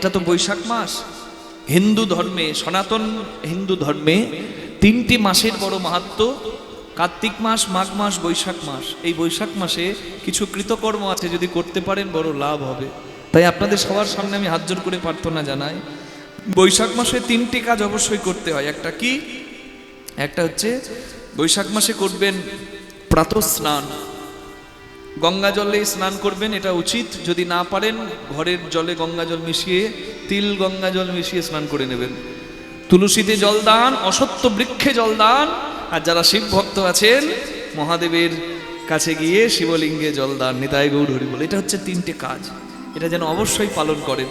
এটা তো বৈশাখ মাস। হিন্দু ধর্মে, সনাতন হিন্দু ধর্মে তিনটি মাসের বড় মাহাত্ম্য। কার্তিক মাস, মাঘ মাস, বৈশাখ মাস। এই বৈশাখ মাসে কিছু কৃতকর্ম আছে, যদি করতে পারেন বড় লাভ হবে। তাই আপনাদের সবার সামনে আমি হাত জোর করে প্রার্থনা জানাই, বৈশাখ মাসে তিনটি কাজ অবশ্যই করতে হয়। একটা কি? একটা হচ্ছে বৈশাখ মাসে করবেন প্রাতঃ স্নান, গঙ্গা জলে স্নান করবেন, এটা উচিত। যদি না পারেন ঘরের জলে গঙ্গা জল মিশিয়ে, তিল গঙ্গা জল মিশিয়ে স্নান করে নেবেন। তুলসীতে জল দান, অশ্বত্থ বৃক্ষে জল দান, আর যারা শিব ভক্ত আছেন মহাদেবের কাছে গিয়ে শিবলিঙ্গে জল দান। নিতাই গৌর হরি বল। এটা হচ্ছে তিনটে কাজ, এটা যেন অবশ্যই পালন করেন।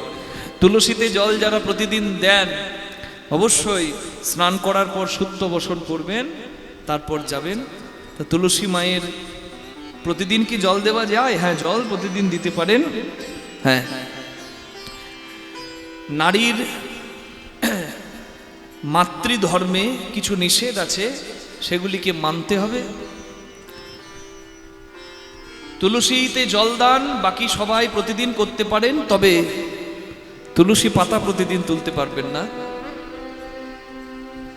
তুলসীতে জল যারা প্রতিদিন দেন, অবশ্যই স্নান করার পর শুদ্ধ বসন করবেন, তারপর যাবেন। তা তুলসী মায়ের প্রতিদিন কি জল দেওয়া যায়? হ্যাঁ, জল প্রতিদিন দিতে পারেন। হ্যাঁ, নারীর মাতৃধর্মে কিছু নিষেধ আছে, সেগুলিকে মানতে হবে। তুলসীতে জল দান বাকি সবাই প্রতিদিন করতে পারেন, তবে তুলসী পাতা প্রতিদিন তুলতে পারবেন না।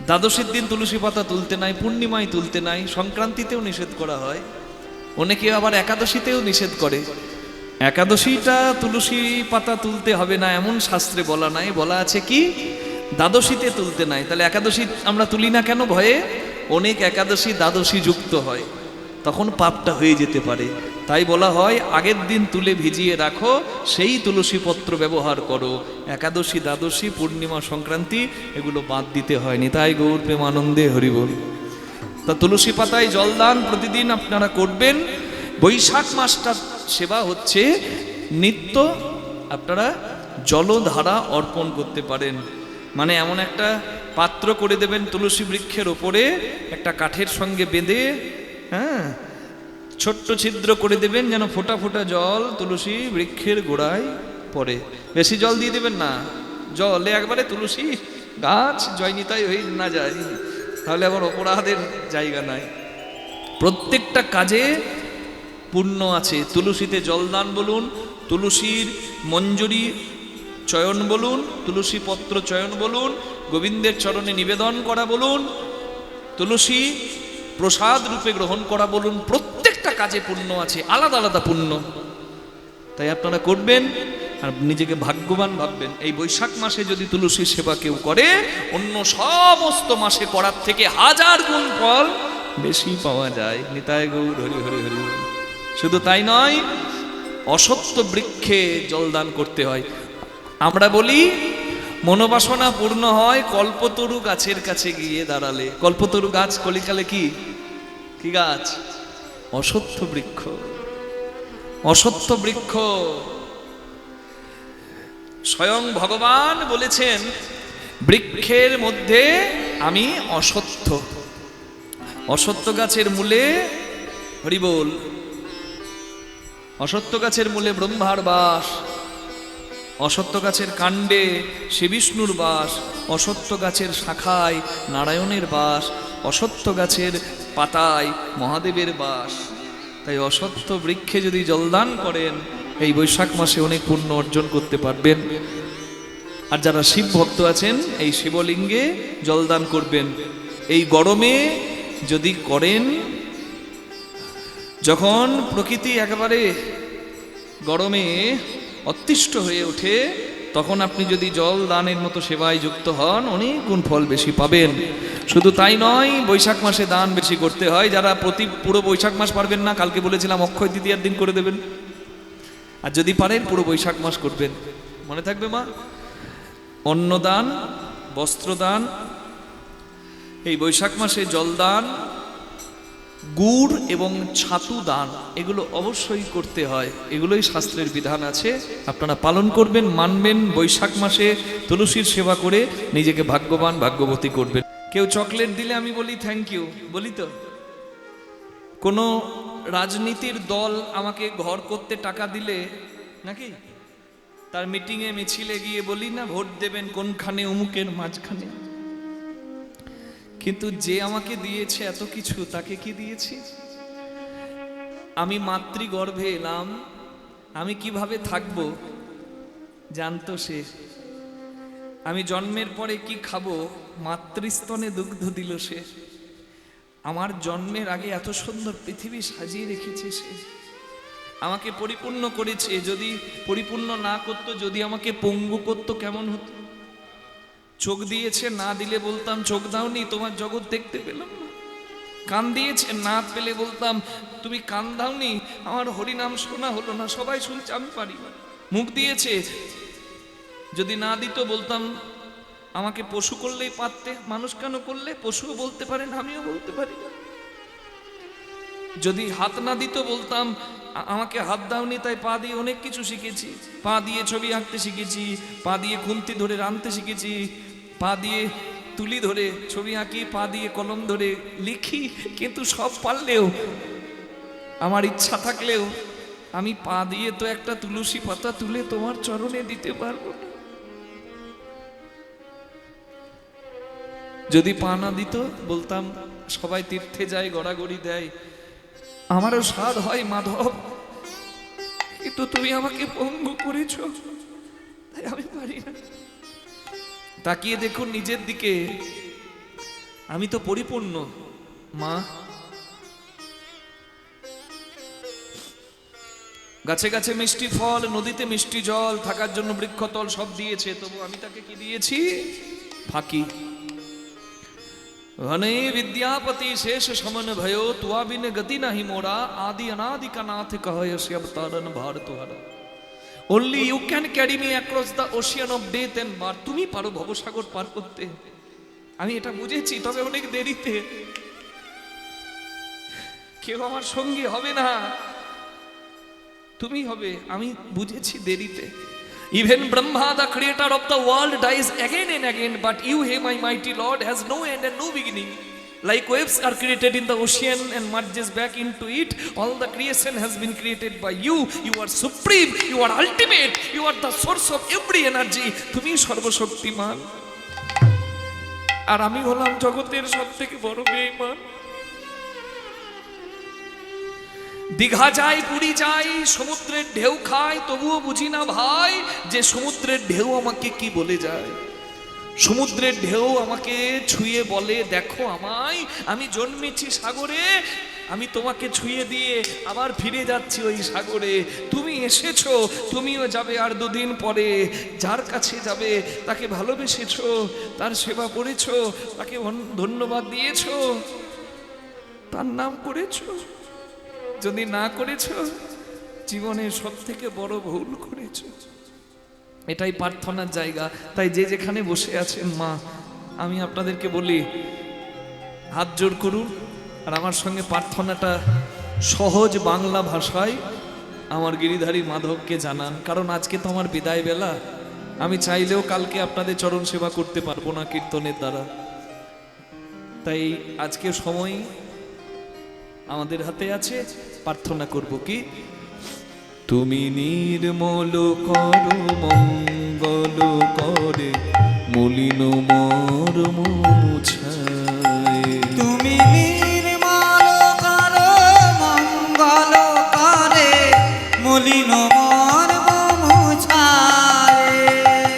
দ্বাদশীর দিন তুলসী পাতা তুলতে নাই, পূর্ণিমায় তুলতে নাই, সংক্রান্তিতেও নিষেধ করা হয়। অনেকে আবার একাদশীতেও নিষেধ করে। একাদশীটা তুলসী পাতা তুলতে হবে না এমন শাস্ত্রে বলা নাই, বলা আছে কি দ্বাদশীতে তুলতে নাই। তাহলে একাদশী আমরা তুলি না কেন? ভয়ে। অনেক একাদশী দ্বাদশী যুক্ত হয়, তখন পাপটা হয়ে যেতে পারে। তাই বলা হয় আগের দিন তুলে ভিজিয়ে রাখো, সেই তুলসী পত্র ব্যবহার করো। একাদশী, দ্বাদশী, পূর্ণিমা, সংক্রান্তি এগুলো বাদ দিতে হয়নি। তাই গৌর প্রেমানন্দে হরি বল। তা তুলসী পাতায় জলদান প্রতিদিন আপনারা করবেন। বৈশাখ মাসটা সেবা হচ্ছে নিত্য আপনারা জলধারা অর্পণ করতে পারেন। মানে এমন একটা পাত্র করে দেবেন তুলসী বৃক্ষের ওপরে, একটা কাঠের সঙ্গে বেঁধে, হ্যাঁ, ছোট্ট ছিদ্র করে দেবেন, যেন ফোঁটা ফোঁটা জল তুলসী বৃক্ষের গোড়ায় পড়ে। বেশি জল দিয়ে দেবেন না, জলে একবারে তুলসী গাছ জয়নিতাই হয়ে না যায়, তাহলে আবার অপরাধের জায়গা নাই। প্রত্যেকটা কাজে পুণ্য আছে। তুলসীতে জলদান বলুন, তুলসীর মঞ্জুরি চয়ন বলুন, তুলসী পত্র চয়ন বলুন, গোবিন্দের চরণে নিবেদন করা বলুন, তুলসী প্রসাদ রূপে গ্রহণ করা বলুন, প্রত্যেকটা কাজে পুণ্য আছে, আলাদা আলাদা পুণ্য। তাই আপনারা করবেন আর নিজেকে ভাগ্যবান ভাববেন। এই বৈশাখ মাসে যদি তুলসী সেবা কেউ করে, অন্য সমস্ত মাসে করার থেকে 1000 গুণ ফল বেশি পাওয়া যায়। নিতাই গৌর হরি হরি হরি। শুধু তাই নয়, অশ্বত্থ বৃক্ষে জলদান করতে হয়। আমরা বলি মনোবাসনা পূর্ণ হয় কল্পতরু গাছের কাছে গিয়ে দাঁড়ালে। কল্পতরু গাছ কলিকালে কি কি গাছ? অশ্বত্থ বৃক্ষ। অশ্বত্থ বৃক্ষ স্বয়ং ভগবান বলেছেন, বৃক্ষের মধ্যে আমি অশ্বত্থ। অশ্বত্থ গাছের মূলে হরি বল। অশ্বত্থ গাছের মূলে ব্রহ্মার বাস, অশ্বত্থ গাছের কাণ্ডে শ্রী বিষ্ণুর বাস, অশ্বত্থ গাছের শাখায় নারায়ণের বাস, অশ্বত্থ গাছের পাতায় মহাদেবের বাস। তাই অশ্বত্থ বৃক্ষে যদি জলদান করেন, এই বৈশাখ মাসে অনেক পুণ্য অর্জন করতে পারবেন। আর যারা শিব ভক্ত আছেন, এই শিবলিঙ্গে জলদান করবেন। এই গরমে যদি করেন, যখন প্রকৃতি একেবারে গরমে অতিষ্ঠ হয়ে ওঠে, তখন আপনি যদি জল দানের মতো সেবায় যুক্ত হন, অনেক গুণ ফল বেশি পাবেন। শুধু তাই নয়, বৈশাখ মাসে দান বেশি করতে হয়। যারা পুরো বৈশাখ মাস পারবেন না, কালকে বলেছিলাম অক্ষয় তৃতীয়ার দিন করে দেবেন। আর যদি পারেন পুরো বৈশাখ মাস করবেন। মনে থাকবে মা, অন্নদান, বস্ত্রদান, এই বৈশাখ মাসে জলদান, গুড় এবং ছাতু দান, এগুলো অবশ্যই করতে হয়। এগুলোই শাস্ত্রের বিধান আছে, আপনারা পালন করবেন, মানবেন। বৈশাখ মাসে তুলসীর সেবা করে নিজেকে ভাগ্যবান ভাগ্যবতী করবেন। কেউ চকলেট দিলে আমি বলি থ্যাংক ইউ, বলি তো। কোনো রাজনীতির দল আমাকে ঘর করতে টাকা দিলে নাকি, তার মিটিংয়ে মিছিলে গিয়ে বলি না ভোট দেবেন কোনখানে, অমুকের মাঝখানে। কিন্তু যে আমাকে দিয়েছে এত কিছু, তাকে কি দিয়েছি? আমি মাতৃগর্ভে এলাম, আমি কিভাবে থাকবো জানতো সে। আমি জন্মের পরে কি খাবো, মাতৃস্তনে দুগ্ধ দিল সে। আমার জন্মের আগে এত সুন্দর পৃথিবী সাজিয়ে রেখেছে সে, আমাকে পরিপূর্ণ করেছে। যদি পরিপূর্ণ না করতো, যদি আমাকে পঙ্গু করতো কেমন হতো? চোখ দিয়েছে, না দিলে বলতাম চোখ দাওনি, তোমার জগৎ দেখতে পেলাম না। কান দিয়েছে, না পেলে বলতাম তুমি কান দাওনি, আমার হরিনাম শোনা হলো না, সবাই শুনছে আমি পারি না। মুখ দিয়েছে, যদি না দিত বলতাম আমাকে পশু করলেই পারতে, মানুষ কেন করলে? পশুও বলতে পারেন, আমিও বলতে পারি না। যদি হাত না দিত বলতাম আমাকে হাত দাওনি, তাই পা দিয়ে অনেক কিছু শিখেছি। পা দিয়ে ছবি আঁকতে শিখেছি, পা দিয়ে খুন্তি ধরে রাঁধতে শিখেছি, পা দিয়ে তুলি ধরে ছবি আঁকি, পা দিয়ে কলম ধরে লিখি। কিন্তু সব পারলেও, আমার ইচ্ছা থাকলেও, আমি পা দিয়ে তো একটা তুলসী পাতা তুলে তোমার চরণে দিতে পারবো না। যদি পা না দিত বলতাম সবাই তীর্থে যায়, গড়াগড়ি দেয়, আমারও স্বাদ হয় মাধব, কিন্তু তুমি আমাকে পঙ্গু করেছ, তাই আমি পারি না। তাকিয়ে দেখুন নিজের দিকে, আমি তো পরিপূর্ণ মা। গাছে গাছে মিষ্টি ফল, নদীতে মিষ্টি জল, থাকার জন্য বৃক্ষতল সব দিয়েছে, তবু আমি তাকে কি দিয়েছি? ফাঁকি। ঘনে विद्यापति शेष समन भयो, तुआ बिन गति नहीं मोरा, आदि अनादि का नाथ कहयसि अवतारण भार तुहारा। Only you can carry me across the ocean of death and birth. তুমি পারো ভবসাগর পার করতে, আমি এটা বুঝেছি, তবে অনেক দেরিতে। কেউ আমার সঙ্গী হবে না, তুমি হবে, আমি বুঝেছি দেরিতে। Even Brahma, the creator of the world, dies again and again, but you, hey my mighty Lord, has no end and no beginning. Like waves are created in the ocean and merges back into it, all the creation has been created by you. You are supreme, you are ultimate, you are the source of every energy. তুমি সর্বশক্তিমান, আর আমি হলাম জগতের সবথেকে বড় বেঈমান। দীঘা যাই, পুরী যাই, সমুদ্রের ঢেউ খাই, তবুও বুঝি না ভাই যে সমুদ্রের ঢেউ আমাকে কি বলে যায়। সমুদ্রের ঢেউ আমাকে ছুঁয়ে বলে, দেখো আমায়, আমি জন্মেছি সাগরে, আমি তোমাকে ছুঁয়ে দিয়ে আবার ফিরে যাচ্ছি ওই সাগরে। তুমি এসেছো, তুমিও যাবে আর দুদিন পরে। যার কাছে যাবে তাকে ভালোবেসেছো, তার সেবা করেছো, তাকে ধন্যবাদ দিয়েছো, তার নাম করেছো। যদি না করেছো, জীবনে সব থেকে বড় ভুল করেছো। এটাই প্রার্থনার জায়গা। তাই যে যেখানে বসে আছেন মা, আমি আপনাদেরকে বলি হাত জোড় করুন, আর আমার সঙ্গে প্রার্থনাটা সহজ বাংলা ভাষায় আমার গিরিধারী মাধবকে জানান। কারণ আজকে তো আমার বিদায় বেলা, আমি চাইলেও কালকে আপনাদের চরণ সেবা করতে পারবো না কীর্তনের দ্বারা। তাই আজকে সময় আমাদের হাতে আছে, প্রার্থনা করব কি? তুমি নির্মল করো মঙ্গল করে, মলিন মর্ম মুছায়। তুমি নির্মল করো মঙ্গল করে, মলিন মর্ম মুছায়।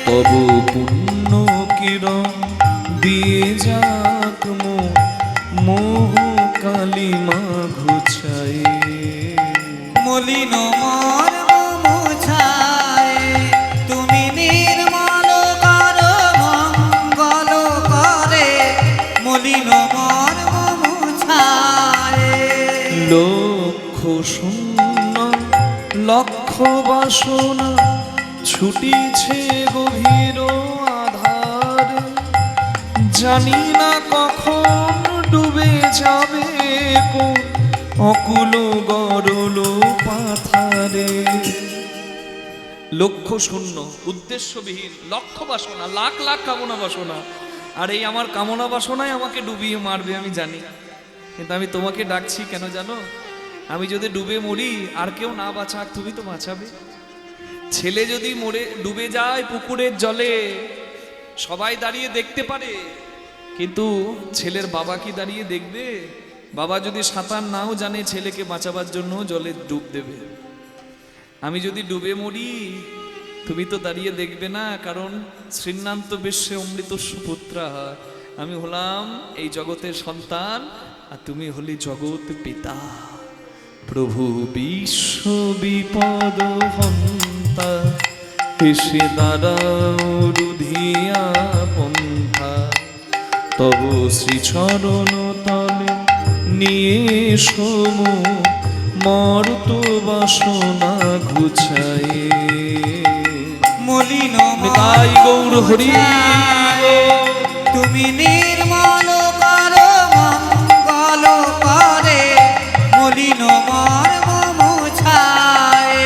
তবু পুণ্য কিরণ দিয়ে যাক মোহ কালিমা ঘুচায়। মলিন মর্ম মুছায়। তুমি নির্মল করো মঙ্গল করে, মলিন মর্ম মুছায়। লক্ষ শূন্য লক্ষ বাসনা ছুটিছে গভীর আধার, জানি না কখন ডুবে যাবে কোন অকুল গরল পাথারে। লক্ষ্য শূন্য, উদ্দেশ্যবিহীন, লক্ষ্য বাসনা, লাখ লাখ কামনা বাসনা, আর এই আমার কামনা বাসনায় আমাকে ডুবিয়ে মারবে আমি জানি। কিন্তু আমি তোমাকে ডাকছি কেন জানো? আমি যদি ডুবে মরি, আর কেউ না বাঁচাক, তুমি তো বাঁচাবে। ছেলে যদি মরে ডুবে যায় পুকুরের জলে, সবাই দাঁড়িয়ে দেখতে পারে, কিন্তু ছেলের বাবা কি দাঁড়িয়ে দেখবে? বাবা যদি সাঁতার নাও জানে, ছেলেকে বাঁচাবার জন্য জলে ডুব দেবে। আমি যদি ডুবে মরি, তুমি তো দাঁড়িয়ে দেখবে না, কারণ শ্রীনান্ত বিশ্বে অমৃতস্য পুত্রা, আমি হলাম এই জগতের সন্তান আর তুমি হলি জগৎ পিতা। প্রভু বিশ্ব বিপদ হন্তা, এসে দাঁড়াও রুধিয়া পন্থা, তব শ্রীচরণ তলে নিয়ে সমু মর্ত বাসনা ঘুচায়ে। মলিন নিতাই গৌর হরি তুমি নির্মল করো মঙ্গল করে, মলিন মর্ম মুছায়।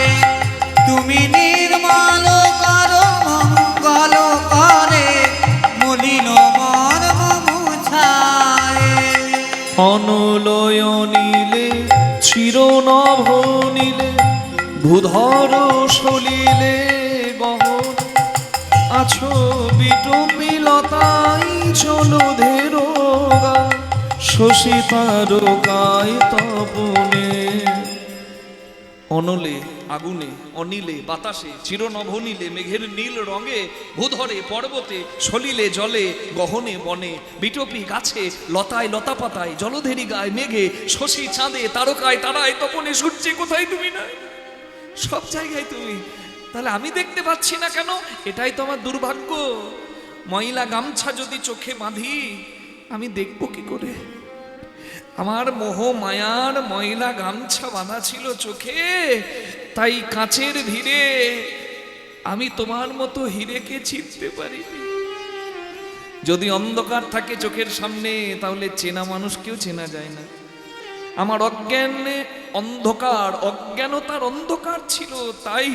তুমি নির্মল করো মঙ্গল করে, মলিন মর্ম মুছায়। অনলয় নীলে চিরনভ নীলে, ভূধর সলিলে গহন, আছো বিটপিলতাই জলধের গা, শশী তারকায় তপনে। অনলে আগুনে, অনিলে বাতাসে, চিরনভনীলে মেঘের নীল রঙে, ভূধরে পর্বতে, সলিলে জলে, গহনে বনে, বিটপি গাছে, লতায় লতা পাতায়, জলধেরি গায়ে মেঘে, শশী চাঁদে, তারকায় তারায়, তপনে সূর্যে, কোথায় তুমি না? সব জায়গায় তুমি। তাহলে আমি দেখতে পাচ্ছি না কেন? এটাই তো আমার দুর্ভাগ্য। ময়লা গামছা যদি চোখে বাঁধি, আমি দেখবো কি করে? আমার মোহ মায়ার ময়লা গামছা বাঁধা ছিল চোখে, তাই কাঁচের ভিড়ে আমি তোমার মতো হিরেকে চিনতে পারিনি। যদি অন্ধকার থাকে চোখের সামনে, তাহলে চেনা মানুষকেও চেনা যায় না। আমার অজ্ঞানে অন্ধকার, অজ্ঞানতার অন্ধকার ছিল, তাই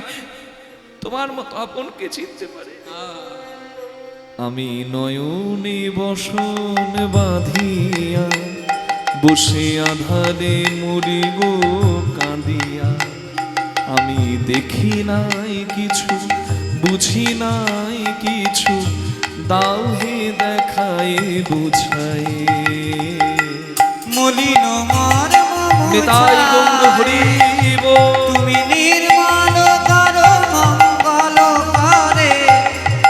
তোমার মতো আপনকে চিনতে পারি। আমি নয়নে বসন বাঁধিয়া, বসে আধারে মরি গো কাঁদিয়া। আমি দেখি নাই কিছু, বুঝি নাই কিছু, দাও হে দেখায় বুঝায়। মলিন মর্ম নিতাই গৌর হরি বল। তুমি নির্মল করো মঙ্গল করে,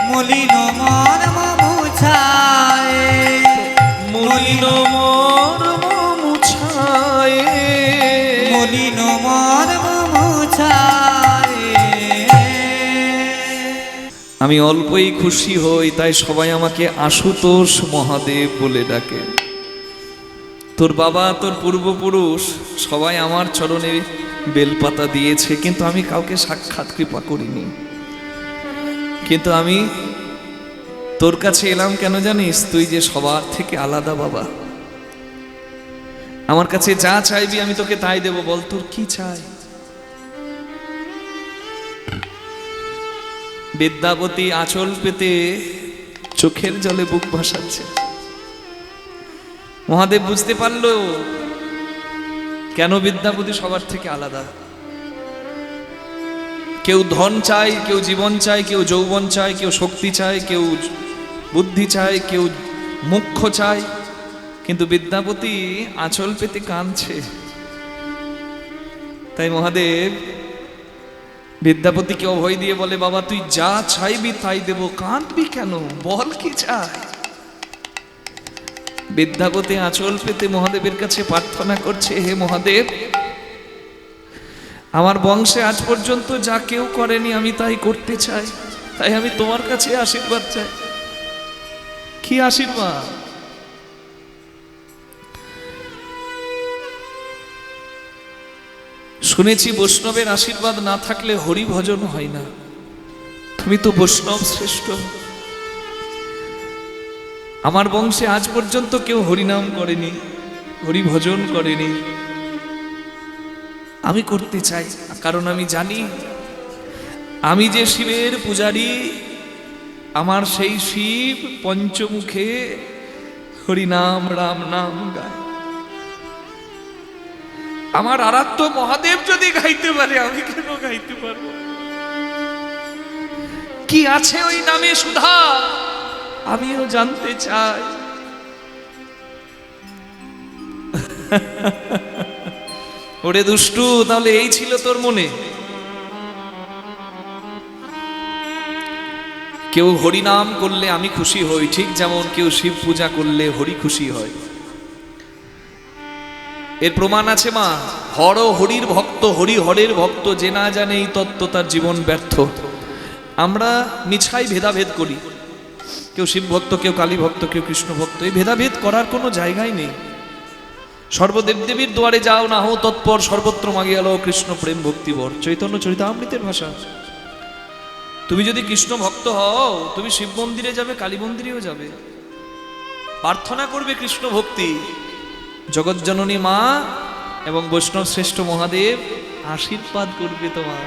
মলিন মর্ম মুছায়। মলিন মর্ম মুছায়, মলিন মর্ম মুছায়। আমি অল্পই খুশি হই, তাই সবাই আমাকে আশুতোষ মহাদেব বলে ডাকে। তোর বাবা, তোর পূর্বপুরুষ সবাই আমার চরণে বেলপাতা দিয়েছে, কিন্তু আমি কাউকে সাক্ষাৎ কৃপা করিনি। কিন্তু আমি তোর কাছে এলাম কেন জানিস? তুই যে সবার থেকে আলাদা বাবা। আমার কাছে যা চাইবি আমি তোকে তাই দেব। বল তোর কি চাই? বিদ্যাপতি আঁচল পেতে চোখের জলে বুক ভাসাচ্ছে। মহাদেব বুঝতে পারলো কেন বিদ্যাপতি সবার থেকে আলাদা। কেউ ধন চায়, কেউ জীবন চায়, কেউ যৌবন চায়, কেউ শক্তি চায়, কেউ বুদ্ধি চায়, কেউ মুখ্য চায়, কিন্তু বিদ্যাপতি আঁচল পেতে কাঁদছে। তাই মহাদেব বিদ্যাপতিকে অভয় দিয়ে বলে, বাবা তুই যা চাইবি তাই দেব, কাঁদবি কেন? বল কি চাই? বিদ্যাপতি আঁচল পেতে মহাদেবের কাছে প্রার্থনা করছে, হে মহাদেব, আমার বংশে আজ পর্যন্ত যা কেউ করেনি আমি তাই করতে চাই, তাই আমি তোমার কাছে আশীর্বাদ চাই। কি আশীর্বাদ? শুনেছি বৈষ্ণবের আশীর্বাদ না থাকলে হরি ভজন হয় না। তুমি তো বৈষ্ণব শ্রেষ্ঠ। আমার বংশে আজ পর্যন্ত কেউ হরিনাম করেনি, হরি ভজন করেনি, আমি করতে চাই। কারণ আমি জানি আমি যে শিবের পূজারী, আমার সেই শিব পঞ্চমুখে হরিনাম রাম নাম গায়। আমার আরাধ্য মহাদেব যদি গাইতে পারে, আমি কেন গাইতে পারবো? কি আছে ওই নামে সুধা, আমিও জানতে চাই। ওরে দুষ্টু, তাহলে এই ছিল তোর মনে? কেউ হরি নাম করলে আমি খুশি হই, ঠিক যেমন কেউ শিব পূজা করলে হরি খুশি হয়। এর প্রমাণ আছে মা, হর হরির ভক্ত, হরি হরের ভক্ত, যে না জানে এই তত্ত্ব তার জীবন ব্যর্থ। আমরা মিছাই ভেদাভেদ করি, কেউ শিব ভক্ত, কেউ কালী ভক্ত, কেউ কৃষ্ণ ভক্ত। এই ভেদাভেদ করার কোনো জায়গাই নেই। সর্বদেবদেবীর দুয়ারে যাও না হো তৎপর, সর্বত্র মাগিয়া লও কৃষ্ণ প্রেম ভক্তিবর। চৈতন্য চরিতামৃতের ভাষা। তুমি যদি কৃষ্ণ ভক্ত হও, তুমি শিব মন্দিরে যাবে, কালী মন্দিরেও যাবে, প্রার্থনা করবে কৃষ্ণ ভক্তি। জগজ্জননী মা এবং বৈষ্ণব শ্রেষ্ঠ মহাদেব আশীর্বাদ করবে তোমার।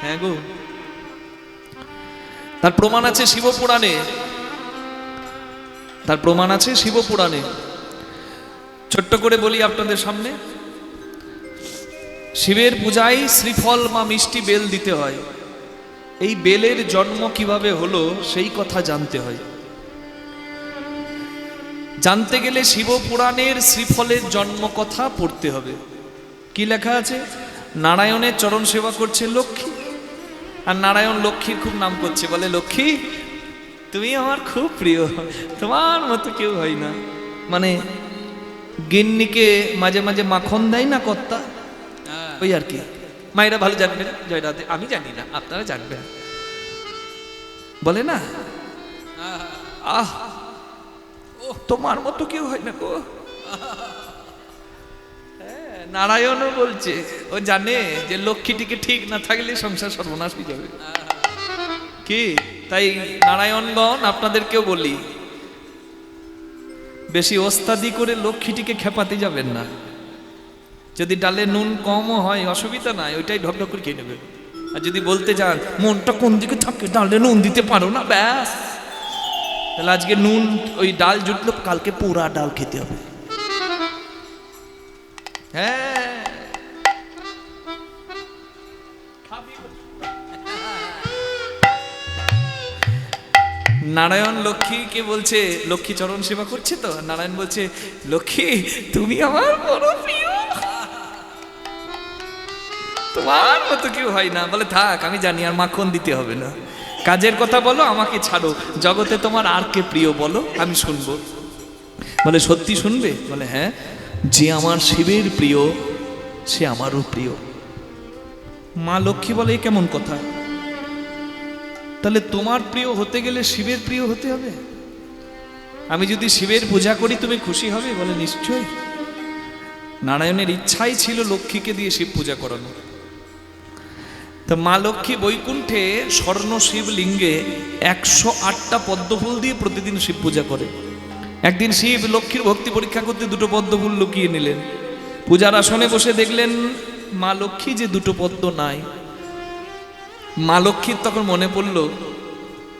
হ্যাঁ গো, তার প্রমাণ আছে শিবপুরাণে, তার প্রমাণ আছে শিবপুরাণে। ছোট্ট করে বলি আপনাদের সামনে, শিবের পূজায় শ্রীফল বা মিষ্টি বেল দিতে হয়। এই বেলের জন্ম কিভাবে হলো সেই কথা জানতে হয়। জানতে গেলে শিবপুরাণের শ্রীফলের জন্ম কথা পড়তে হবে। কি লেখা আছে? নারায়ণের চরণ সেবা করছে লক্ষ্মী, আর নারায়ণ লক্ষ্মীর খুব নাম করছে, বলে লক্ষ্মী তুমি আমার খুব প্রিয়, তোমার মতো কেউ হয় না। মানে গিন্নিকে মাঝে মাঝে মাখন দেয় না কর্তা, ওই আর কি। মায়েরা ভালো জানবেন, জয় রাধে। আমি জানি না, আপনারা জানবেন। বলে না, আহ তোমার মতো কেউ হয় না গো। নারায়ণও বলছে, ও জানে যে লক্ষ্মীটিকে ঠিক না থাকলে সংসার সর্বনাশ হয়ে যাবে। কি তাই নারায়ণগণ আপনাদেরকেও বলি, বেশি ওস্তাদি করে লক্ষ্মীটিকে খেপাতে যাবেন না। যদি ডালে নুন কমও হয় অসুবিধা নাই, ওইটাই ঢকঢক করে খেয়ে নেবে। আর যদি বলতে যান মনটা কোন দিকে থাকে, ডালে নুন দিতে পারো না, ব্যাস, তাহলে আজকে নুন ওই ডাল জুটলো, কালকে পুরা ডাল খেতে হবে। হ্যাঁ, নারায়ণ লক্ষ্মীকে বলছে, লক্ষ্মী চরণ সেবা করছে তো, নারায়ণ বলছে লক্ষ্মী তুমি আমার বড় প্রিয়, তোমার মতো কেউ হয় না। বলে থাক, আমি জানি, আর মাখন দিতে হবে না, কাজের কথা বলো, আমাকে ছাড়ো, জগতে তোমার আর কে প্রিয় বলো, আমি শুনবো। বলে সত্যি শুনবে? বলে হ্যাঁ, যে আমার শিবের প্রিয় সে আমারও প্রিয়। মা লক্ষ্মী বলে এ কেমন কথা? তাহলে তোমার প্রিয় হতে গেলে শিবের প্রিয় হতে হবে। আমি যদি শিবের পূজা করি তুমি খুশি হবে? বলে নিশ্চয়ই। নারায়ণের ইচ্ছাই ছিল লক্ষ্মীকে দিয়ে শিব পূজা করানো। তো মা লক্ষ্মী বৈকুণ্ঠে স্বর্ণ শিবলিঙ্গে 108টা পদ্মফুল দিয়ে প্রতিদিন শিব পূজা করে। একদিন শিব লক্ষ্মীর ভক্তি পরীক্ষা করতে দুটো পদ্মফুল লুকিয়ে নিলেন। পূজার আসনে বসে দেখলেন মা লক্ষ্মী যে দুটো পদ্ম নাই। মা লক্ষ্মীর তখন মনে পড়ল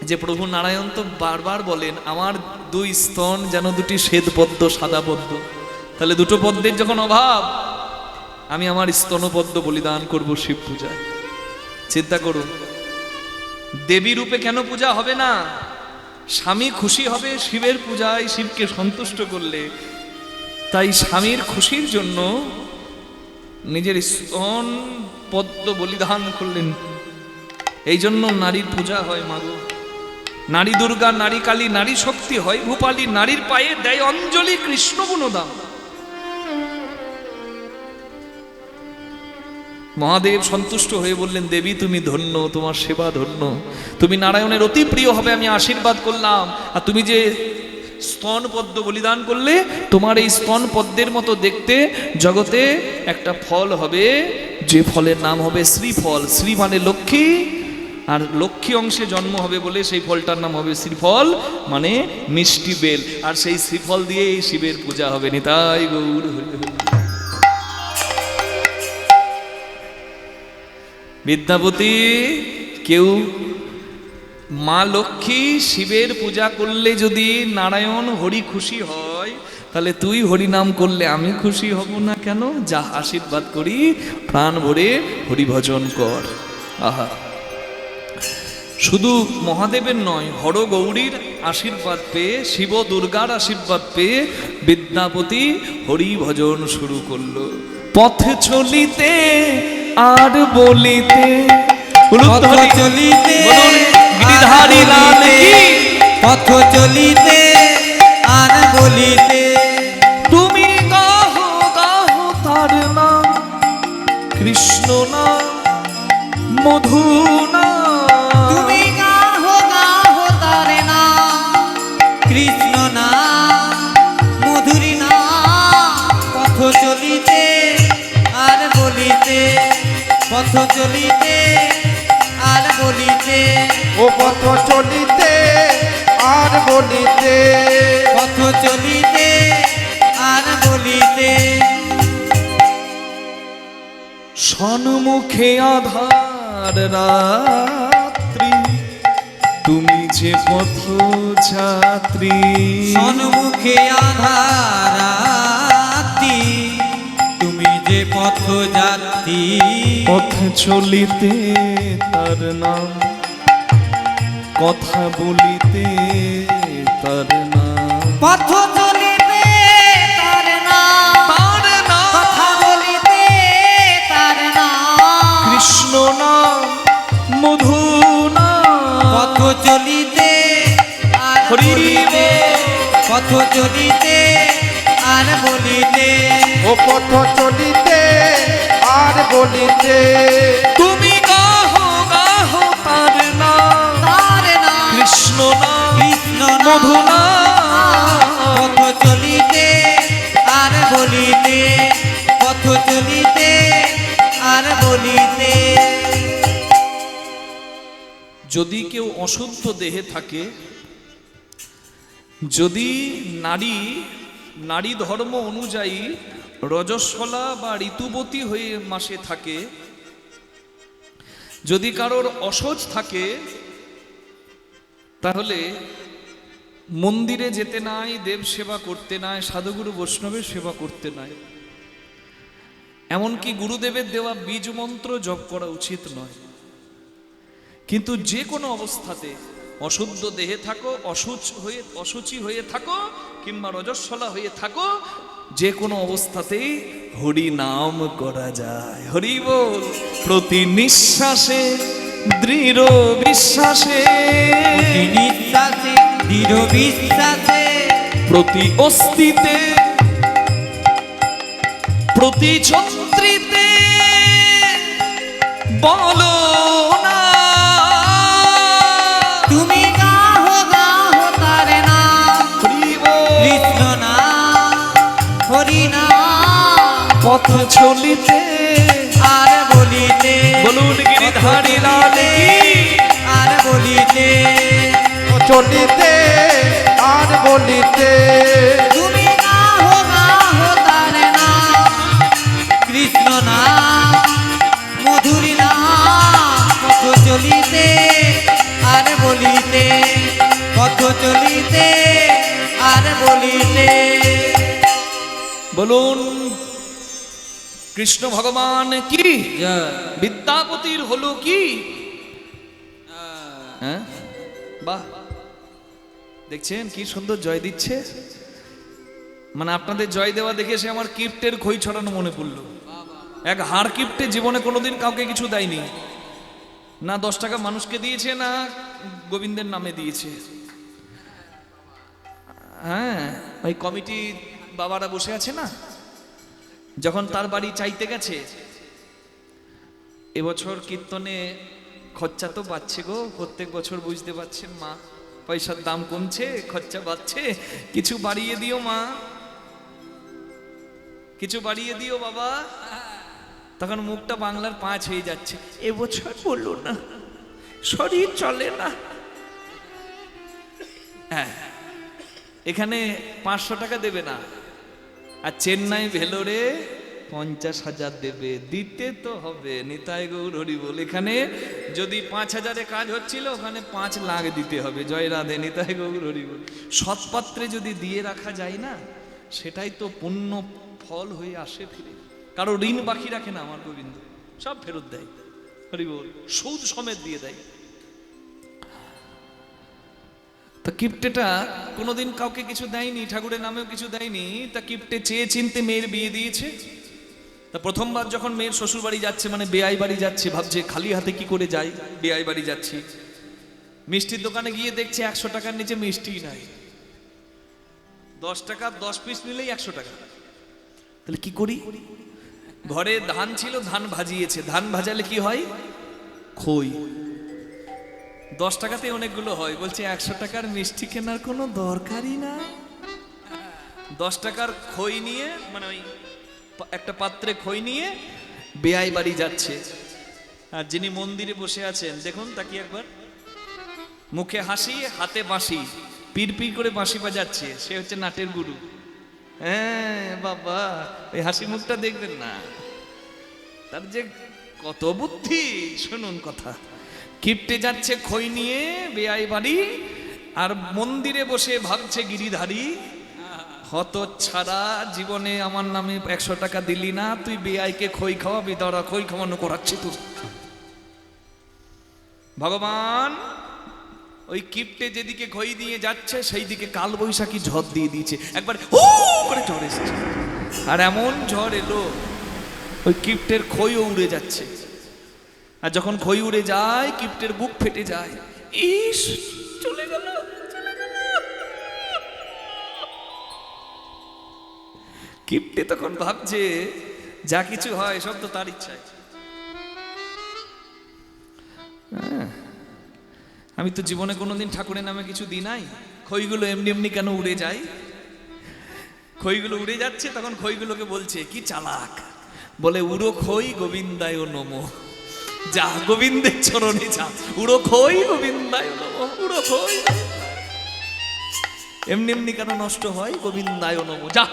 যে প্রভু নারায়ণ তো বারবার বলেন আমার দুই স্তন যেন দুটি শ্বেত পদ্ম, সাদা পদ্ম, তাহলে দুটো পদ্মের যখন অভাব, আমি আমার স্তনপদ্ম বলিদান করব শিব পূজায়। চিন্তা করুন, দেবী রূপে কেন পূজা হবে না? স্বামী খুশি হবে শিবের পূজায়, শিবকে সন্তুষ্ট করলে। তাই স্বামীর খুশির জন্য নিজের স্তন পদ্ম বলিদান করলেন। এই জন্য নারীর পূজা হয় মাগো। নারী দুর্গা, নারী কালী, নারী শক্তি হয় ভূপালী, নারীর পায়ে দেয় অঞ্জলি কৃষ্ণ গুণদান। মহাদেব সন্তুষ্ট হয়ে বললেন দেবী তুমি ধন্য, তোমার সেবা ধন্য, তুমি নারায়ণের অতি প্রিয় হবে, আমি আশীর্বাদ করলাম। আর তুমি যে স্তন পদ্ম বলিদান করলে, তোমার এই স্তন পদ্মের মতো দেখতে জগতে একটা ফল হবে, যে ফলের নাম হবে শ্রীফল। শ্রী মানে লক্ষ্মী, আর লক্ষ্মী অংশে জন্ম হবে বলে সেই ফলটার নাম হবে শ্রীফল, মানে মিষ্টি বেল। আর সেই শ্রীফল দিয়ে এই শিবের পূজা হবে। নিতাই গৌর হরি হরি। বিদ্যাপতি, কেউ মা লক্ষ্মী শিবের পূজা করলে যদি নারায়ণ হরি খুশি হয়, তাহলে তুই হরি নাম করলে আমি খুশি হব না কেন? যা আশীর্বাদ করি, প্রাণ ভরে হরি ভজন কর। আহা, শুধু মহাদেবের নয়, হর গৌরীর আশীর্বাদ পেয়ে, শিব দুর্গার আশীর্বাদ পেয়ে বিদ্যাপতি হরি ভজন শুরু করলো। পথে চলিতে আর বলিতে, পথ চলিতে গিরিধারী লাল কি পথ চলিতে আর বলিতে তুমি গাহো গাহো তার নাম কৃষ্ণ নাম মধু নাম তুমি গাহো গাহো তার নাম কৃষ্ণ নাম মধুরী নাম পথ চলিতে আর বলিতে পথ চলিতে আর বলিতে ও পথ চলিতে আর বলিতে পথ চলিতে আর বলিতে সন্মুখে আধার রাত্রি তুমি যে পথ ছাত্রী সন্মুখে আধারাতি তুমি যে পথ যাত্রী পথ চলিতে তার নাম কথা বলিতে তার নাম পথ চলিতে তার নাম তার নাম কথা বলিতে তার নাম কৃষ্ণ নাম মধু নাম পথ চলিতে আর হরি বলিতে পথ চলিতে আর বলিতে ও পথ চলিতে আর বলিতে তুমি গাহো গাহো তার নাম তার নাম কৃষ্ণ নাম কৃষ্ণ মধু নাম নাম পথ চলিতে আর বলিতে পথ চলিতে আর বলিতে যদি কেউ অশুদ্ধ দেহে থাকে, যদি নারী ধর্ম অনুযায়ী রজস্বলা বা ঋতুবতী হয়ে মাসে থাকে, যদি কারোর অসহজ থাকে, তাহলে মন্দিরে যেতে নাই, দেব সেবা করতে নাই, সাধুগুরু বৈষ্ণবের সেবা করতে নাই, এমনকি গুরুদেবের দেওয়া বীজ মন্ত্র জপ করা উচিত নয়। কিন্তু যে কোনো অবস্থাতে অশুদ্ধ দেহে থাকো, অসুচি হয়ে থাকো কিংবা রজস্বলা হয়ে থাকো, যে কোনো অবস্থাতেই হরি নাম করা যায়। হরি বল। প্রতি নিঃশ্বাসে দৃঢ় বিশ্বাসে, প্রতি নিঃশ্বাসে দৃঢ় বিশ্বাসে প্রতি অস্তিতে, প্রতি চন্দ্রিতে বলো না তুমি গাহো গাহো তার নাম হরি বল। কৃষ্ণ নাম হরি নাম পথ চলিতে আর বলিতে বলুন গিরিধারী লাল কি আর বলিতে চলিতে আর বলিতে তুমি গাহো গাহো তার নাম কৃষ্ণ নাম মধুরী নাম পথ চলিতে আর বলিতে পথ চলিতে আর বলিতে বলুন কৃষ্ণ ভগবান কি বিদ্যাপতির হলো কি? হ্যাঁ, বাহ, দেখছেন কি সুন্দর জয় দিচ্ছে। মানে আপনাদের জয় দেওয়া দেখে সে আমার কিপ্টের খই ছড়ানো মনে পড়লো। এক হাড় কিপ্টে জীবনে কোনোদিন কাউকে কিছু দেয়নি, না 10 টাকা মানুষকে দিয়েছে, না গোবিন্দের নামে দিয়েছে। হ্যাঁ, ওই কমিটি বাবারা বসে আছে না, যখন তার বাড়ি চাইতে গেছে, এবছর কীর্তনে খরচা তো বাড়ছে গো, প্রত্যেক বছর বুঝতে পারছেন মা, পয়সার দাম কমছে, খরচা বাড়ছে, কিছু বাড়িয়ে দিও মা, কিছু বাড়িয়ে দিও বাবা। তখন মুখটা বাংলার 5 হয়ে যাচ্ছে, এবছর বললো না, শরীর চলে না। হ্যাঁ, এখানে 500 টাকা দেবে না, আর চেন্নাই ভেলোরে 50,000 দেবে, দিতে তো হবে। নিতাই গৌর হরি বল। এখানে যদি 5,000-এ কাজ হচ্ছিল, ওখানে 5 লাখ দিতে হবে। জয় রাধে, নিতাই গৌর হরি বল। সৎপাত্রে যদি দিয়ে রাখা যায় না, সেটাই তো পুণ্য ফল হয়ে আসে ফিরে। কারো ঋণ বাকি রাখে না আমার গোবিন্দ, সব ফেরত দেয়। হরি বল, সুদ সমেত দিয়ে দেয়। তা কিপ্টেটা কোনোদিন কাউকে কিছু দেয়নি, ঠাকুরের নামেও কিছু দেয়নি। তা কিপ্টে চেয়ে চিনতে মেয়ের বিয়ে দিয়েছে। তা প্রথমবার যখন মেয়ের শ্বশুর বাড়ি যাচ্ছে, মানে বেয়াই বাড়ি যাচ্ছে, ভাবছে খালি হাতে কি করে যাই, বেয়াই বাড়ি যাচ্ছি। মিষ্টির দোকানে গিয়ে দেখছে 100 টাকার নিচে মিষ্টি নাই, 10 টাকা 10 পিস নিলেই 100 টাকা। তাহলে কি করি? ঘরে ধান ছিল, ধান ভাজিয়েছে, ধান ভাজালে কি হয়? খই। 10 টাকাতে অনেকগুলো হয়, বলছে 100 টাকার মিষ্টি কেনার কোনো দরকারই না। 10 টাকার খই নিয়ে, মানে ওই একটা পাত্রে খই নিয়ে বেয়াই বাড়ি যাচ্ছে। আর যিনি মন্দিরে বসে আছেন দেখুন, তাকে একবার, মুখে হাসি, হাতে বাঁশি, পির পির করে বাঁশি বাজাচ্ছে, সে হচ্ছে নাটের গুরু। হ্যাঁ বাবা, ওই হাসি মুখটা দেখবেন না, তার যে কত বুদ্ধি। শুনুন কথা, কিপটে যাচ্ছে খই নিয়ে বেয়াই বাড়ি, আর মন্দিরে বসে ভাবছে গিরিধারী, হত ছাড়া, জীবনে আমার নামে 100 টাকা দিলি না, তুই বেয়াইকে খই খাওয়াবি, দাঁড়া খই খাওয়ানো করাচ্ছি তুই। ভগবান ওই কিপটে যেদিকে খই দিয়ে যাচ্ছে সেই দিকে কাল বৈশাখী ঝড় দিয়ে দিয়েছে, একবার হু করে ঝড় এসেছে। আর এমন ঝড় এলো ওই কিপটের খইও উড়ে যাচ্ছে। আর যখন খই উড়ে যায় কিপটের বুক ফেটে যায়, ইস চলে গেল, চলে গেল। কিপটে তখন ভাবছে যা কিছু হয় সব তো তার ইচ্ছায়। আমি তো জীবনে কোনোদিন ঠাকুরের নামে কিছু দিই নাই, খইগুলো এমনি এমনি কেন উড়ে যায়? খইগুলো উড়ে যাচ্ছে, তখন খইগুলোকে বলছে, কি চালাক, বলে উড়ো খই গোবিন্দায় নমঃ, যা গোবিন্দের চরণে যা, উড়ো খই গোবিন্দায় নমঃ, উড়ো খই। এমনি এমনি কেন নষ্ট হয়? গোবিন্দায় নমঃ, যা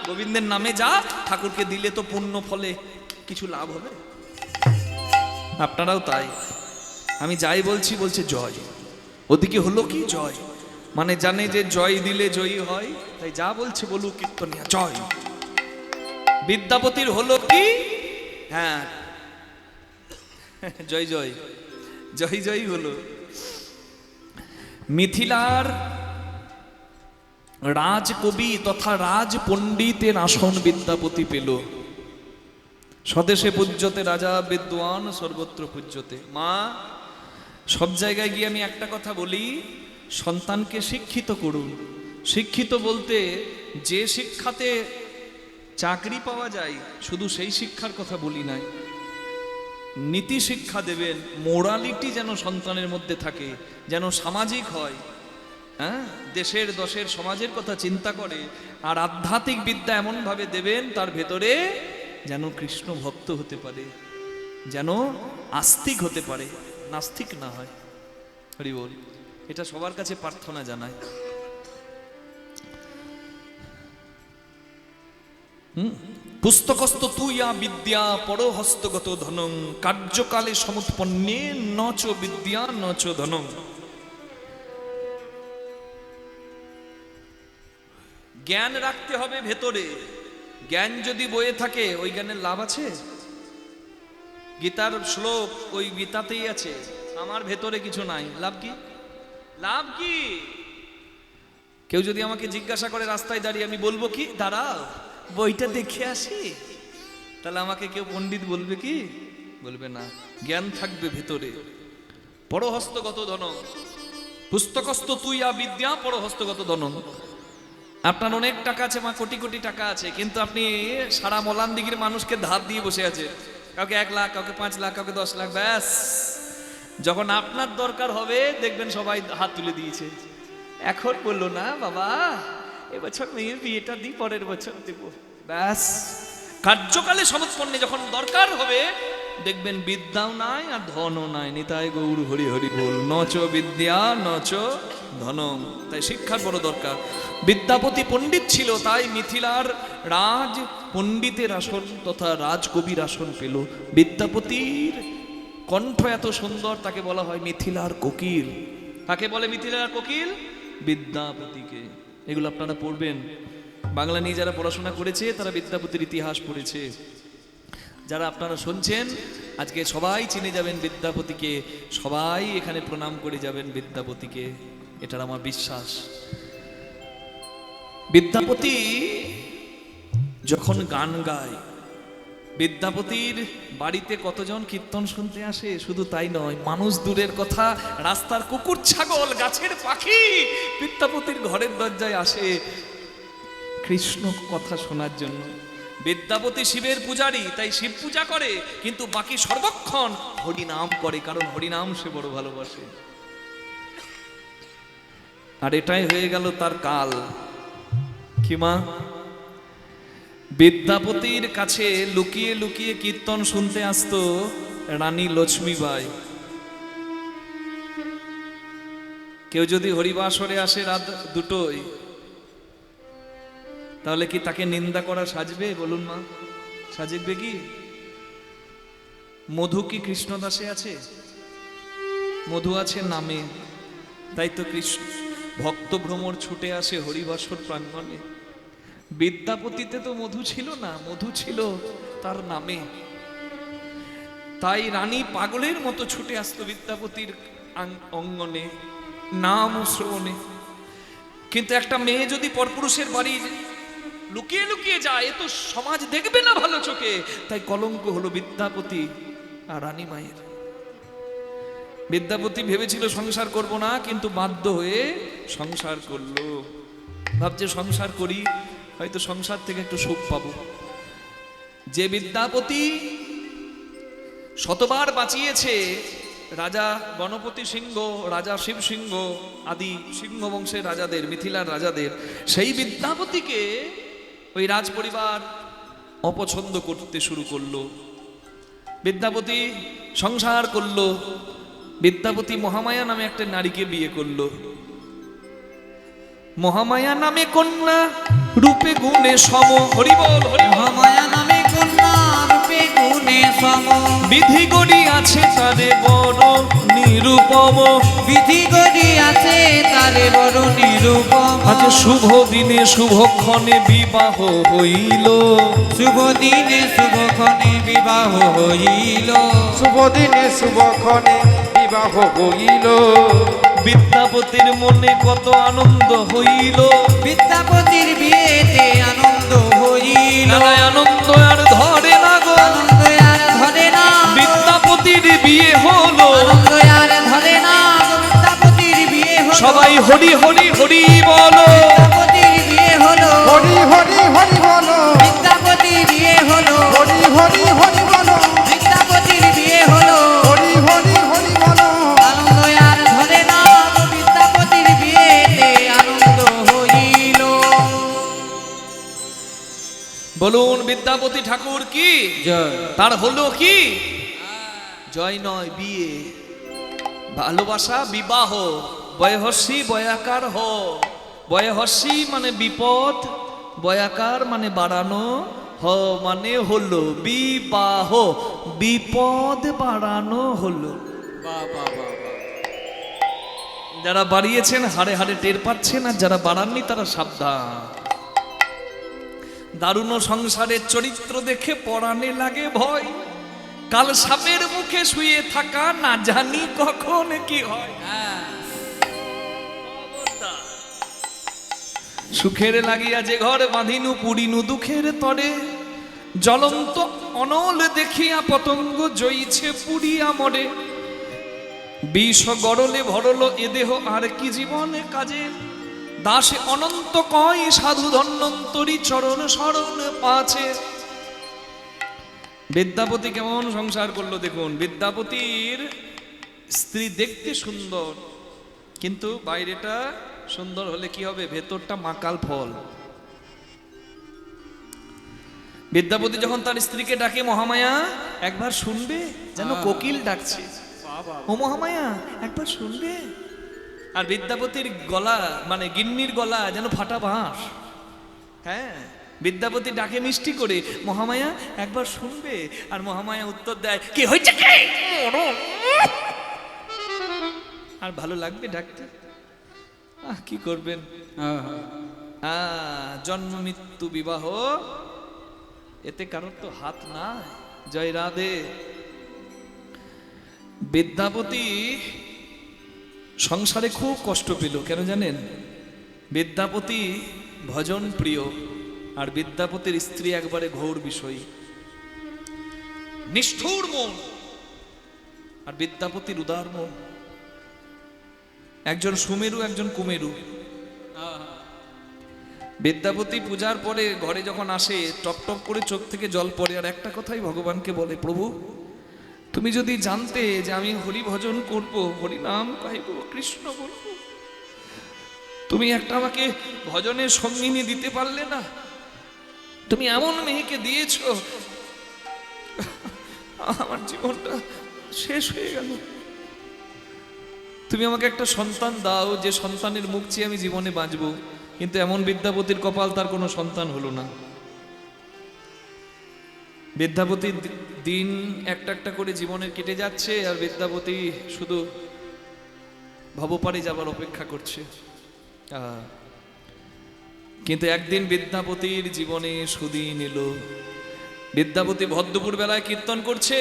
গোবিন্দের নামে যা, ঠাকুরকে দিলে তো পুণ্য ফলে কিছু লাভ হবে। আপনারাও তাই, আমি যাই বলছি বলছে জয়, ওদিকে হলো কি জয়, মানে জানে যে জয় দিলে জয়ী হয়, তাই যা বলছে বলুক কীর্তনিয়া জয়। বিদ্যাপতির হলো কি? হ্যাঁ জয় জয় জয় জয় হলো। মিথিলার রাজকবি তথা রাজ পণ্ডিতের আসন বিদ্যাপতি পেল। স্বদেশে পূজ্যতে রাজা বিদ্বান সর্বত্র পূজ্যতে। মা, সব জায়গায় গিয়ে আমি একটা কথা বলি, সন্তানকে শিক্ষিত করুন। শিক্ষিত বলতে যে শিক্ষাতে চাকরি পাওয়া যায় শুধু সেই শিক্ষার কথা বলি নাই, নীতি শিক্ষা দেবেন, মোরালিটি যেন সন্তানের মধ্যে থাকে, যেন সামাজিক হয়, হ্যাঁ, দেশের দশের সমাজের কথা চিন্তা করে। আর আধ্যাত্মিক বিদ্যা এমনভাবে দেবেন তার ভেতরে যেন কৃষ্ণ ভক্ত হতে পারে, যেন আস্তিক হতে পারে, নাস্তিক না হয়। হরি বল। এটা সবার কাছে প্রার্থনা জানাই। পুস্তকস্থ তুইয়া বিদ্যা পরহস্তগত ধনং, কার্যকালে সমুৎপন্নে নচ বিদ্যা নচ ধনং। জ্ঞান রাখতে হবে ভেতরে। জ্ঞান যদি বয়ে থাকে ওই জ্ঞানের লাভ আছে? গীতার শ্লোক ওই গীতাতেই আছে, আমার ভেতরে কিছু নাই, লাভ কি? লাভ কি? কেউ যদি আমাকে জিজ্ঞাসা করে রাস্তায় দাঁড়িয়ে, আমি বলবো কি, দাঁড়াও বইটা দেখে আসি, তাহলে আমাকে কেউ পণ্ডিত বলবে কি? বলবে না। জ্ঞান থাকবে ভেতরে। পরহস্তগত ধনং, পুস্তকস্থ তুইয়া বিদ্যা পরহস্তগত ধনং। আপনার অনেক টাকা আছে, মা কোটি কোটি টাকা আছে, কিন্তু আপনি সারা মলান দিঘির মানুষকে ধার দিয়ে বসে আছে, কাউকে 1 লাখ, কাউকে 5 লাখ, কাউকে 10 লাখ, ব্যাস যখন আপনার দরকার হবে দেখবেন সবাই হাত তুলে দিয়েছে। এখন বললো না বাবা এবছর মেয়ের বিয়েটা দিই, পরের বছর দেব, ব্যাস। কার্যকালে সমৎপন্নে যখন দরকার হবে দেখবেন বিদ্যাও নাই আর ধনও নাই। নিতাই গৌর হরি হরি বল। নচ বিদ্যা নচ ধনং। তাই শিক্ষার বড় দরকার। বিদ্যাপতি পণ্ডিত ছিল, তাই মিথিলার রাজ পণ্ডিতের আসন তথা রাজকবির আসন পেল। বিদ্যাপতির কণ্ঠ এত সুন্দর, তাকে বলা হয় মিথিলার কোকিল। কাকে বলে মিথিলার কোকিল? বিদ্যাপতিকে। এগুলো আপনারা পড়বেন। বাংলা নিয়ে যারা পড়াশোনা করেছে তারা বিদ্যাপতির ইতিহাস পড়েছে। যারা আপনারা শুনছেন আজকে সবাই চিনে যাবেন বিদ্যাপতিকে, সবাই এখানে প্রণাম করে যাবেন বিদ্যাপতিকে, এটার আমার বিশ্বাস। বিদ্যাপতি যখন গান গায়, বিদ্যাপতির বাড়িতে কতজন কীর্তন শুনতে আসে, শুধু তাই নয়, মানুষ দূরের কথা, রাস্তার কুকুর ছাগল, গাছের পাখি বিদ্যাপতির ঘরের দরজায় আসে কৃষ্ণ কথা শোনার জন্য। বিদ্যাপতি শিবের পূজারী, তাই শিব পূজা করে, কিন্তু বাকি সর্বক্ষণ হরিনাম করে, কারণ হরিনাম সে বড় ভালোবাসে। আর এটাই হয়ে গেল তার কাল। কি মা? বিদ্যাপতির কাছে লুকিয়ে লুকিয়ে কীর্তন শুনতে আসতো রানী লক্ষ্মীবাই। কেউ যদি হরিবাসরে আসে রাত দুটোয়, তাহলে কি তাকে নিন্দা করা সাজবে? বলুন মা, সাজবে কি? মধু কি কৃষ্ণদাসে আছে? মধু আছে নামে, তাই তো কৃষ্ণ ভক্ত ভ্রমর ছুটে আসে হরিবাসর প্রাঙ্গণে। বিদ্যাপতিতে তো মধু ছিল না, মধু ছিল তার নামে। তাই রানী পাগলের মতো ছুটে আসতো বিদ্যাপতির অঙ্গনে, নাম শ্রবণে। কিন্তু একটা মেয়ে যদি পরপুরুষের বাড়ি লুকিয়ে লুকিয়ে যায়, এ তো সমাজ দেখবে না ভালো চোখে। তাই কলঙ্ক হলো বিদ্যাপতি আর রানী মায়ের। বিদ্যাপতি ভেবেছিল সংসার করব না, কিন্তু বাধ্য হয়ে সংসার করলো। ভাবছে সংসার করি, হয়তো সংসার থেকে একটু সুখ পাবো। যে বিদ্যাপতি শতবার বাঁচিয়েছে রাজা গণপতি সিংহ, রাজা শিব সিংহ, আদি সিংহ বংশের রাজাদের, মিথিলার রাজাদের, সেই বিদ্যাপতিকে ওই রাজ পরিবার অপছন্দ করতে শুরু করলো। বিদ্যাপতি সংসার করলো। বিদ্যাপতি মহামায়া নামে একটা নারীকে বিয়ে করলো। মহামায়া নামে কন্যা, রূপে গুণে সম। হরিবল হরিবল। মহামায়া নামে কন্যা, রূপে গুণে সম। বিধি গড়ি আছে তারে বড় নিরূপম। বিধি গড়ি আছে তারে বড় নিরূপম। আজ শুভ দিনে শুভক্ষণে বিবাহ হইল। শুভ দিনে শুভক্ষণে বিবাহ হইল। শুভ দিনে শুভক্ষণে বিবাহ হইল। বিদ্যাপতির মনে কত আনন্দ হইল। বিদ্যাপতির বিয়েতে আনন্দ হইল। নানায় আনন্দ আর ধরে না গো। আনন্দ আর ধরে না। বিদ্যাপতির বিয়ে হলো। আনন্দ আর ধরে না। বিদ্যাপতির বিয়ে হলো। সবাই হরি হরি হরি বলো। বিদ্যাপতির বিয়ে হলো। হরি হরি হরি বলো। বিদ্যাপতির বিয়ে হলো। হরি হরি হরি বলো। বিদ্যাপতির বিয়ে হলো। হরি হরি হরি বলো। আনন্দ আর ধরে না। বিদ্যাপতির বিয়েতে আনন্দ হইল। বলুন বিদ্যাপতি ঠাকুর কি? জয়। তার হলো কি? জয় নয়, বিয়ে। ভালোবাসা, বিবাহ। বয়হস্যি বয়াকার হ। বয়হস্যি মানে বিপদ, বয়াকার মানে বাড়ানো, হ মানে হলো বিবাহ। বিপদ বাড়ানো হলো। যারা বাড়িয়েছেন হাড়ে হাড়ে টের পাচ্ছেন, আর যারা বাড়াননি তারা সাবধান। দারুণ সংসারের চরিত্র দেখে পরাণে লাগে ভয়। কাল সাপের মুখে শুয়ে থাকা, না জানি কখন কি হয়। সুখের লাগিয়া যে ঘর বাঁধিনু, পুরিনু দুঃখের তরে। জ্বলন্ত অনল দেখিয়া পতঙ্গ জইছে পুরিয়া মরে। বিষ গড়লে ভরল এ দেহ, আর কি জীবনে কাজে। দাসে অনন্ত কয় সাধু ধন্বন্তরী, চরণ শরণ পাছে। বিদ্যাপতি কেমন সংসার করলো দেখুন। বিদ্যাপতির স্ত্রী দেখতে সুন্দর, কিন্তু বাইরেটা সুন্দর হলে কি হবে, ভেতরটা মাকাল ফল। বিদ্যাপতি যখন তার স্ত্রীকে ডাকে, মহামায়া একবার শুনবে, যেন কোকিল ডাকছে। ও মহামায়া একবার শুনবে। আর বিদ্যাপতির গলা মানে গিন্নির গলা যেন ফাটা বাঁশ। হ্যাঁ, বিদ্যাপতি ডাকে মিষ্টি করে, মহামায়া একবার শুনবে। আর মহামায়া উত্তর দেয়, কি হয়েছে কি? আর ভালো লাগবে ডাকতে? কি করবেন, জন্ম মৃত্যু বিবাহ, এতে কারোর তো হাত নাই। জয় রাধে। বিদ্যাপতি সংসারে খুব কষ্ট পেল। কেন জানেন? বিদ্যাপতি ভজন প্রিয়, আর বিদ্যাপতির স্ত্রী একবারে ঘোর বিষয়ী। নিষ্ঠুর মন, আর বিদ্যাপতির উদার মন। একজন সুমেরু, একজন কুমেরু। বিদ্যাপতি পূজার পরে ঘরে যখন আসে টপ টপ করে চোখ থেকে জল পড়ে, আর একটা কথাই ভগবানকে বলে, প্রভু তুমি যদি জানতে যে আমি হরি ভজন করব, হরি নাম গাইব, কৃষ্ণ বলবো, তুমি একটা আমাকে ভজনের সঙ্গিনী দিতে পারলে না? তুমি এমন মেয়েকে দিয়েছো, আমার জীবনটা শেষ হয়ে গেল। তুমি আমাকে একটা সন্তান দাও, যে সন্তানের মুখ চেয়ে আমি জীবনে বাঁচবো। কিন্তু এমন বিদ্যাপতির কপাল, তার কোনো সন্তান হলো না। বিদ্যাপতির দিন একটা একটা করে জীবনের কেটে যাচ্ছে, আর বিদ্যাপতি শুধু ভবপারে যাবার অপেক্ষা করছে। কিন্তু একদিন বিদ্যাপতির জীবনে সুদিন এলো। বিদ্যাপতি ভদ্রপুর বেলায় কীর্তন করছে,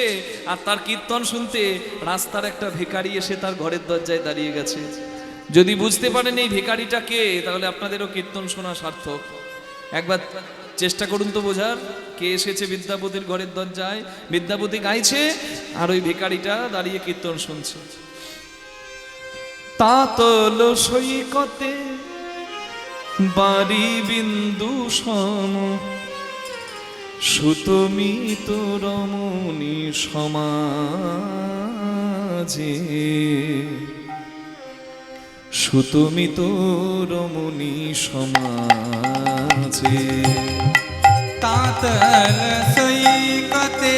আর তার কীর্তন শুনতে রাস্তার একটা ভিখারি এসে তার ঘরের দরজায় দাঁড়িয়ে গেছে। যদি বুঝতে পারেন এই ভিখারিটা কে, তাহলে আপনাদেরও কীর্তন শোনা সার্থক। একবার চেষ্টা করুন তো বোঝার, কে এসেছে বিদ্যাপতির ঘরের দরজায়। বিদ্যাপতি গাইছে, আর ওই ভিখারিটা দাঁড়িয়ে কীর্তন শুনছে। তাতল সৈকতে বাড়ি বিন্দু সম, সুতমিত রমণী সমাজে, সুতমিত রমণী সমাজে। তাতল সৈকতে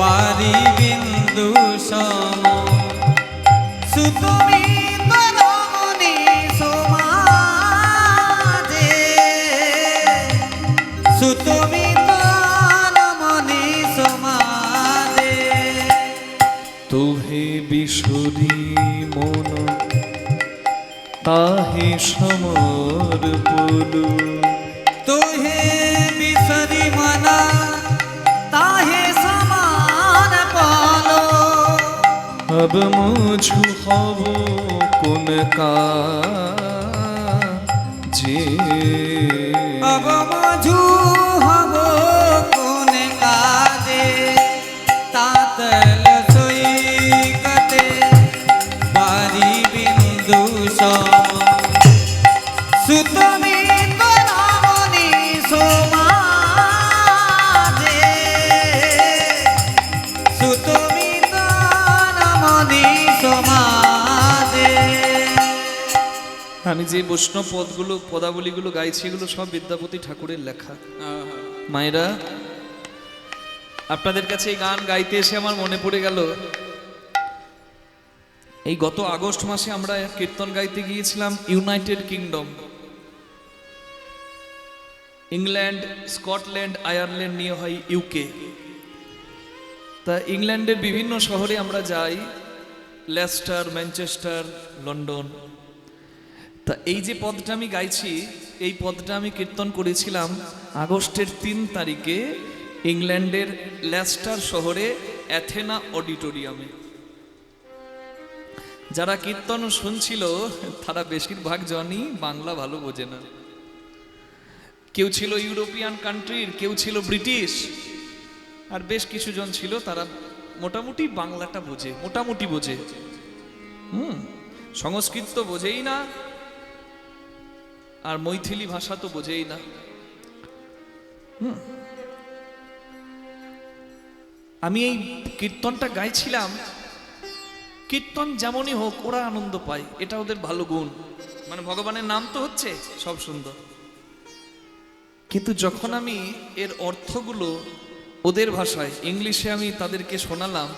বারি বিন্দু সম, সুতমিত রমণী সমাজে, সুতমিত রমণী সমাজে। তোহে বিশুরি মন তাহে সমর বলু, তোহে বিসরি মনা তাহে সমান বলো। अब मुझु हब কোন কাজে, अब मझू हब कोन काजे। তাতল সৈকতে বারি বিন্দু সম, সুতমিত রমণী সমাজে, সুতমিত রমণী সমাজে। আমি যে বৈষ্ণব পদগুলো পদাবলীগুলো গাইছি, এগুলো সব বিদ্যাপতি ঠাকুরের লেখা। মায়েরা, আপনাদের কাছে এই গান গাইতে এসে আমার মনে পড়ে গেল, এই গত আগস্ট মাসে আমরা কীর্তন গাইতে গিয়েছিলাম United kingdom, England, Scotland, Ireland নিয়ে হয় ইউকে। তা ইংল্যান্ডের বিভিন্ন শহরে আমরা যাই, লেস্টার, ম্যানচেস্টার, লন্ডন। তা এই যে পদটা আমি গাইছি, এই পদটা আমি কীর্তন করেছিলাম আগস্টের 3 তারিখে ইংল্যান্ডের লেস্টার শহরে অ্যাথেনা অডিটোরিয়ামে। যারা কীর্তন শুনছিল তারা বেশিরভাগ জনই বাংলা ভালো বোঝে না। কেউ ছিল ইউরোপিয়ান কান্ট্রির, কেউ ছিল ব্রিটিশ, আর বেশ কিছু জন ছিল তারা মোটামুটি বাংলাটা বোঝে, মোটামুটি বোঝে। সংস্কৃত তো বোঝেই না, আর মৈথিলি ভাষা তো বোঝেই না। আমি এই কীর্তনটা গাইছিলাম, কীর্তন যেমনই হোক ওরা আনন্দ পায়, এটা ওদের ভালো গুণ। মানে ভগবানের নাম তো হচ্ছে, সব সুন্দর। কিন্তু যখন আমি এর অর্থগুলো ওদের ভাষায় ইংলিশে আমি তাদেরকে শোনালাম,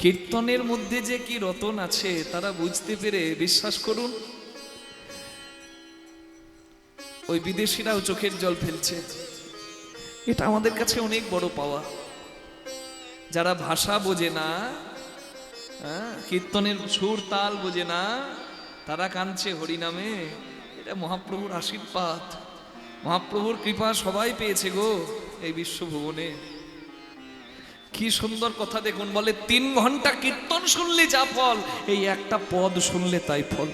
কীর্তনের মধ্যে যে কি রতন আছে তারা বুঝতে পেরে, বিশ্বাস করুন ওই বিদেশিরাও চোখের জল ফেলছে। এটা আমাদের কাছে অনেক বড় পাওয়া। যারা ভাষা বোঝে না, কীর্তনের সুর তাল বোঝে না, তারা কাঁদছে হরিনামে। এটা মহাপ্রভুর আশীর্বাদ, মহাপ্রভুর কৃপা সবাই পেয়েছে গো এই বিশ্বভুবনে। কি সুন্দর কথা দেখুন, বলে 3 ঘন্টা কীর্তন শুনলে যা ফল, এই একটা পদ শুনলে তাই ফল,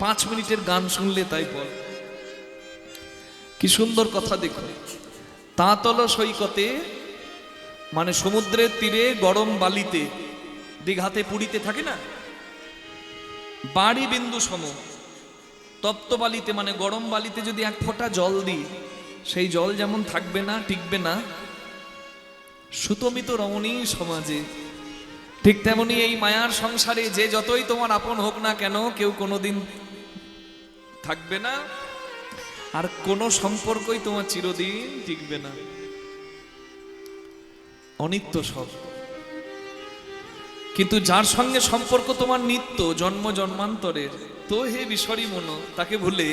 5 মিনিটের গান শুনলে তাই ফল। কি সুন্দর কথা দেখুন। তাতল সৈকতে মানে সমুদ্রের তীরে গরম বালিতে, দীঘাতে পুরীতে থাকে না, বাড়ি বিন্দু সম তপ্ত বালিতে, মানে গরম বালিতে যদি এক ফোঁটা জল দিই, সেই জল যেমন থাকবে না, টিকবে না, সুতমিত রমণী সমাজে, ঠিক তেমনি এই মায়ার সংসারে যে যতই তোমার আপন হোক না কেন, কেউ কোনোদিন থাকবে না, আর কোনো সম্পর্কই তোমার চিরদিন টিকবে না, অনিত্য সব। কিন্তু যার সঙ্গে সম্পর্ক তোমার নিত্য, জন্ম জন্মান্তরের, তো হে বিসরি মন তাকে ভুলে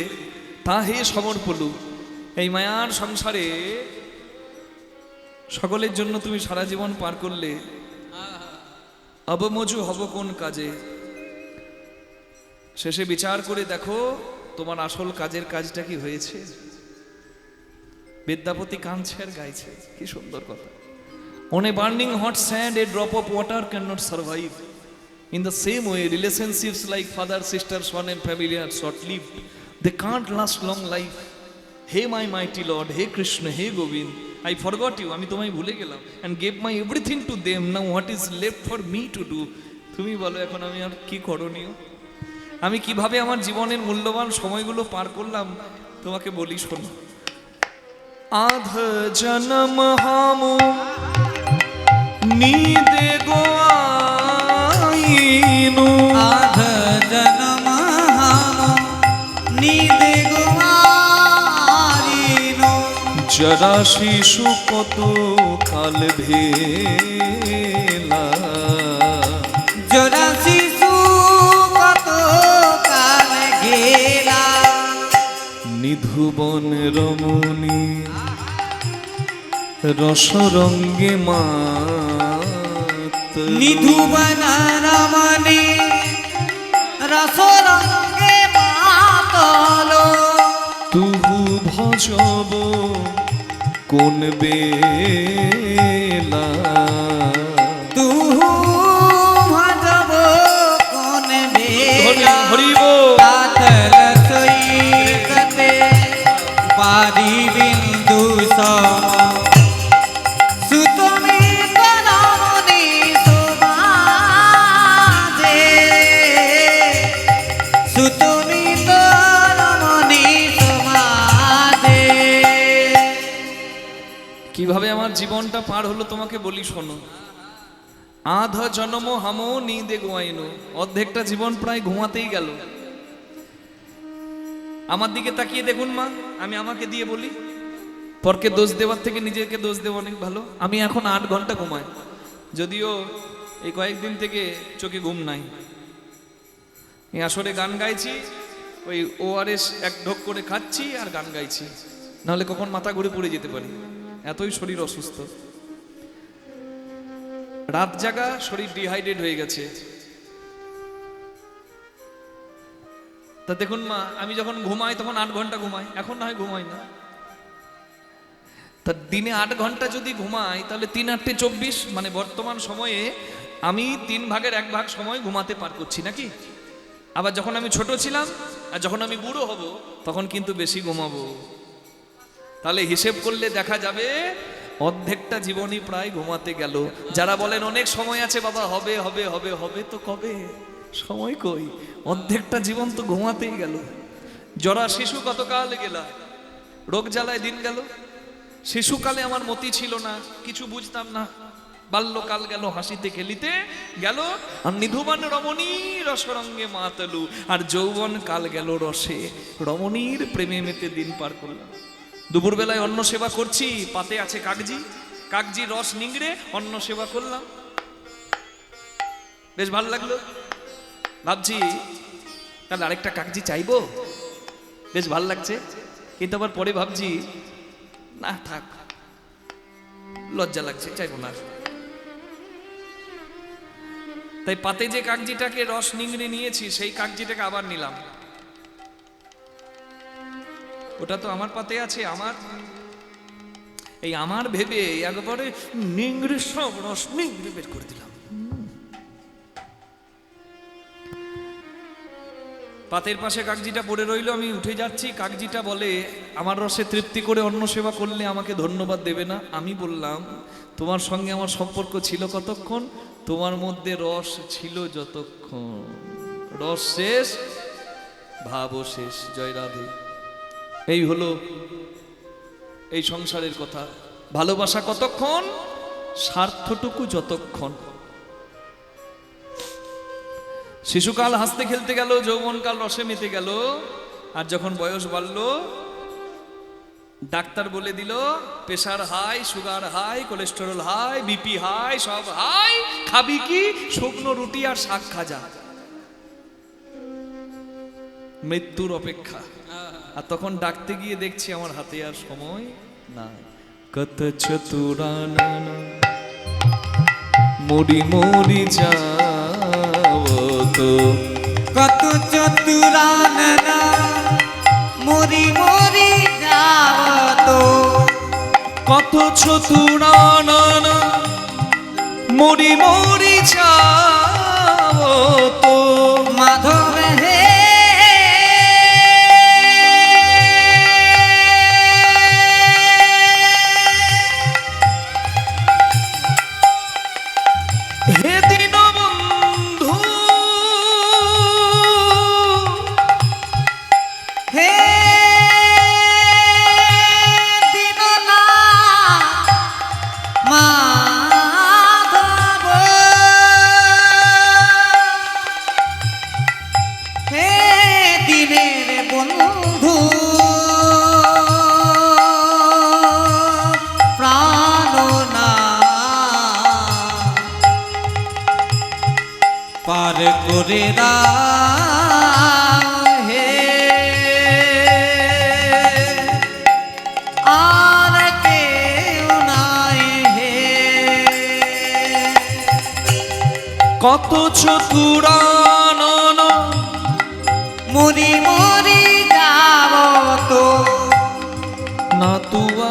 তা হে সমর্পলু। এই মায়ার সংসারে সকলের জন্য তুমি সারা জীবন পার করলে, অবমজু হব কোন কাজে? শেষে বিচার করে দেখো তোমার আসল কাজের কাজটা কি হয়েছে। বিদ্যাপতি কাঁদছে আর গাইছে, কি সুন্দর কথা। On a burning hot sand, a drop of water cannot survive. In the same way, relationships like father, sister, son and family are short-lived. They can't last long life. Hey my mighty Lord, hey Krishna, hey Govind, I forgot you, আমি তোমায় ভুলে গেলাম, and gave my everything to them. Now what is left for me to do? তুমি বলো এখন আমি আর কি করণীয়? আমি কিভাবে আমার জীবনের মূল্যবান সময়গুলো পার করলাম তোমাকে বলি শোনো। আধ জনম হামু नीदे गोआईनु, आध जन्म हम नीदे गोआईनु, जरा शिशु कत काल भेला, जरा शिशु कत काल गेला, निधुबन रमणी रसरंगे मात, निधुबन रमणी रसरंगे मातलो, तुहु भजब कोन बेला, तुहु भजब कोन बेला, हरिब पातल सैकते बारी बिंदु सम, सुतमित रमणी समाजे, सुतमित रमणी समाजे। কিভাবে আমার জীবনটা পার হলো তোমাকে বলি শোনো। আধ জন্ম হামো নিদে গোয়াইনু, অর্ধেকটা জীবন প্রায় ঘুমাতেই গেল। আমার দিকে তাকিয়ে দেখুন মা, আমি আমাকে দিয়ে বলি, পরকে দোষ দেওয়ার থেকে নিজেকে দোষ দেওয়া অনেক ভালো। আমি এখন 8 ঘন্টা ঘুমাই, যদিও এই কয়েকদিন থেকে চোখে ঘুম নাই। এই আসরে গান গাইছি, ওই ORS এক ঢোক করে খাচ্ছি আর গান গাইছি, নাহলে কখন মাথা ঘুরে পড়ে যেতে পারি, এতই শরীর অসুস্থ। রাত জাগা, শরীর ডিহাইড্রেট হয়ে গেছে। তা দেখুন মা, আমি যখন ঘুমাই তখন 8 ঘন্টা ঘুমাই, এখন না হয় ঘুমাই না। তা দিনে 8 ঘন্টা যদি ঘুমাই তাহলে 3 8 24, মানে বর্তমান সময়ে আমি 3 ভাগের 1 ভাগ সময় ঘুমাতে পার করছি নাকি। আবার যখন আমি ছোট ছিলাম আর যখন আমি বুড়ো হব তখন কিন্তু বেশি ঘুমাবো। তাহলে হিসেব করলে দেখা যাবে অর্ধেকটা জীবনই প্রায় ঘুমাতে গেল। যারা বলেন অনেক সময় আছে বাবা, হবে হবে হবে হবে, তো কবে? সময় কই? অর্ধেকটা জীবন তো ঘুমাতেই গেল। জরা শিশু কতকাল গেলা, রোগ জ্বালায় দিন গেল। শিশুকালে আমার মতি ছিল না, কিছু বুঝতাম না, বাল্যকাল গেল হাসিতে খেলিতে গেল, আর নিধুবান রমণী রসরঙ্গে মাতালু, আর যৌবন কাল গেল রসে রমণীর প্রেমে মেতে দিন পার করলাম। দুপুরবেলায় অন্ন সেবা করছি, পাতে আছে কাগজি, কাগজি রস নিংড়ে অন্ন সেবা করলাম, বেশ ভালো লাগলো। ভাবছি তাহলে আরেকটা কাগজি চাইবো, বেশ ভালো লাগছে। কিন্তু আবার পরে ভাবছি না থাক, লজ্জা লাগছে, চাইবো না। তাই পাতে যে কাগজিটাকে রস নিংড়ে নিয়েছি সেই কাগজিটাকে আবার নিলাম। ওটা তো আমার পাতে আছে, আমার এই আমার ভেবে একবারে নিংড়ে সব রস নিংড়ে বের করে দিলাম। পাতের পাশে কাগজিটা পড়ে রইল, আমি উঠে যাচ্ছি, কাগজিটা বলে আমার রসে তৃপ্তি করে অন্ন সেবা করলে আমাকে ধন্যবাদ দেবে না। আমি বললাম তোমার সঙ্গে আমার সম্পর্ক ছিল কতক্ষণ? তোমার মধ্যে রস ছিল যতক্ষণ, রস শেষ ভাবও শেষ। জয় রাধে। এই হলো এই সংসারের কথা। ভালোবাসা কতক্ষণ? স্বার্থটুকু যতক্ষণ। শিশুকাল হাসতে খেলতে গেল, যৌবনকাল রসে মেতে গেল, আর যখন বয়স বাড়ল ডাক্তার বলে দিল pressure high, sugar high, cholesterol high, BP high, সব হাই, খাবি কি? শুকনো রুটি আর শাক খাজা, মৃত্যুর অপেক্ষা। আর তখন ডাকতে গিয়ে দেখছি আমার হাতে আর সময় না। কত চতুরানা মরি মরি যাও তো, কত চতুরাননা মরি মরি যাও তো, কত চতুরানা মরি মরি যাও তো। মাধব হে হে দীনবন্ধু, হে দীননাথ মাধব, হে দীনের বন্ধু প্রাণনাথ, পার করে দাও হে, আর কেউ নাই হে। কত চতুরানন মরি মরি যাব তো, না তুয়া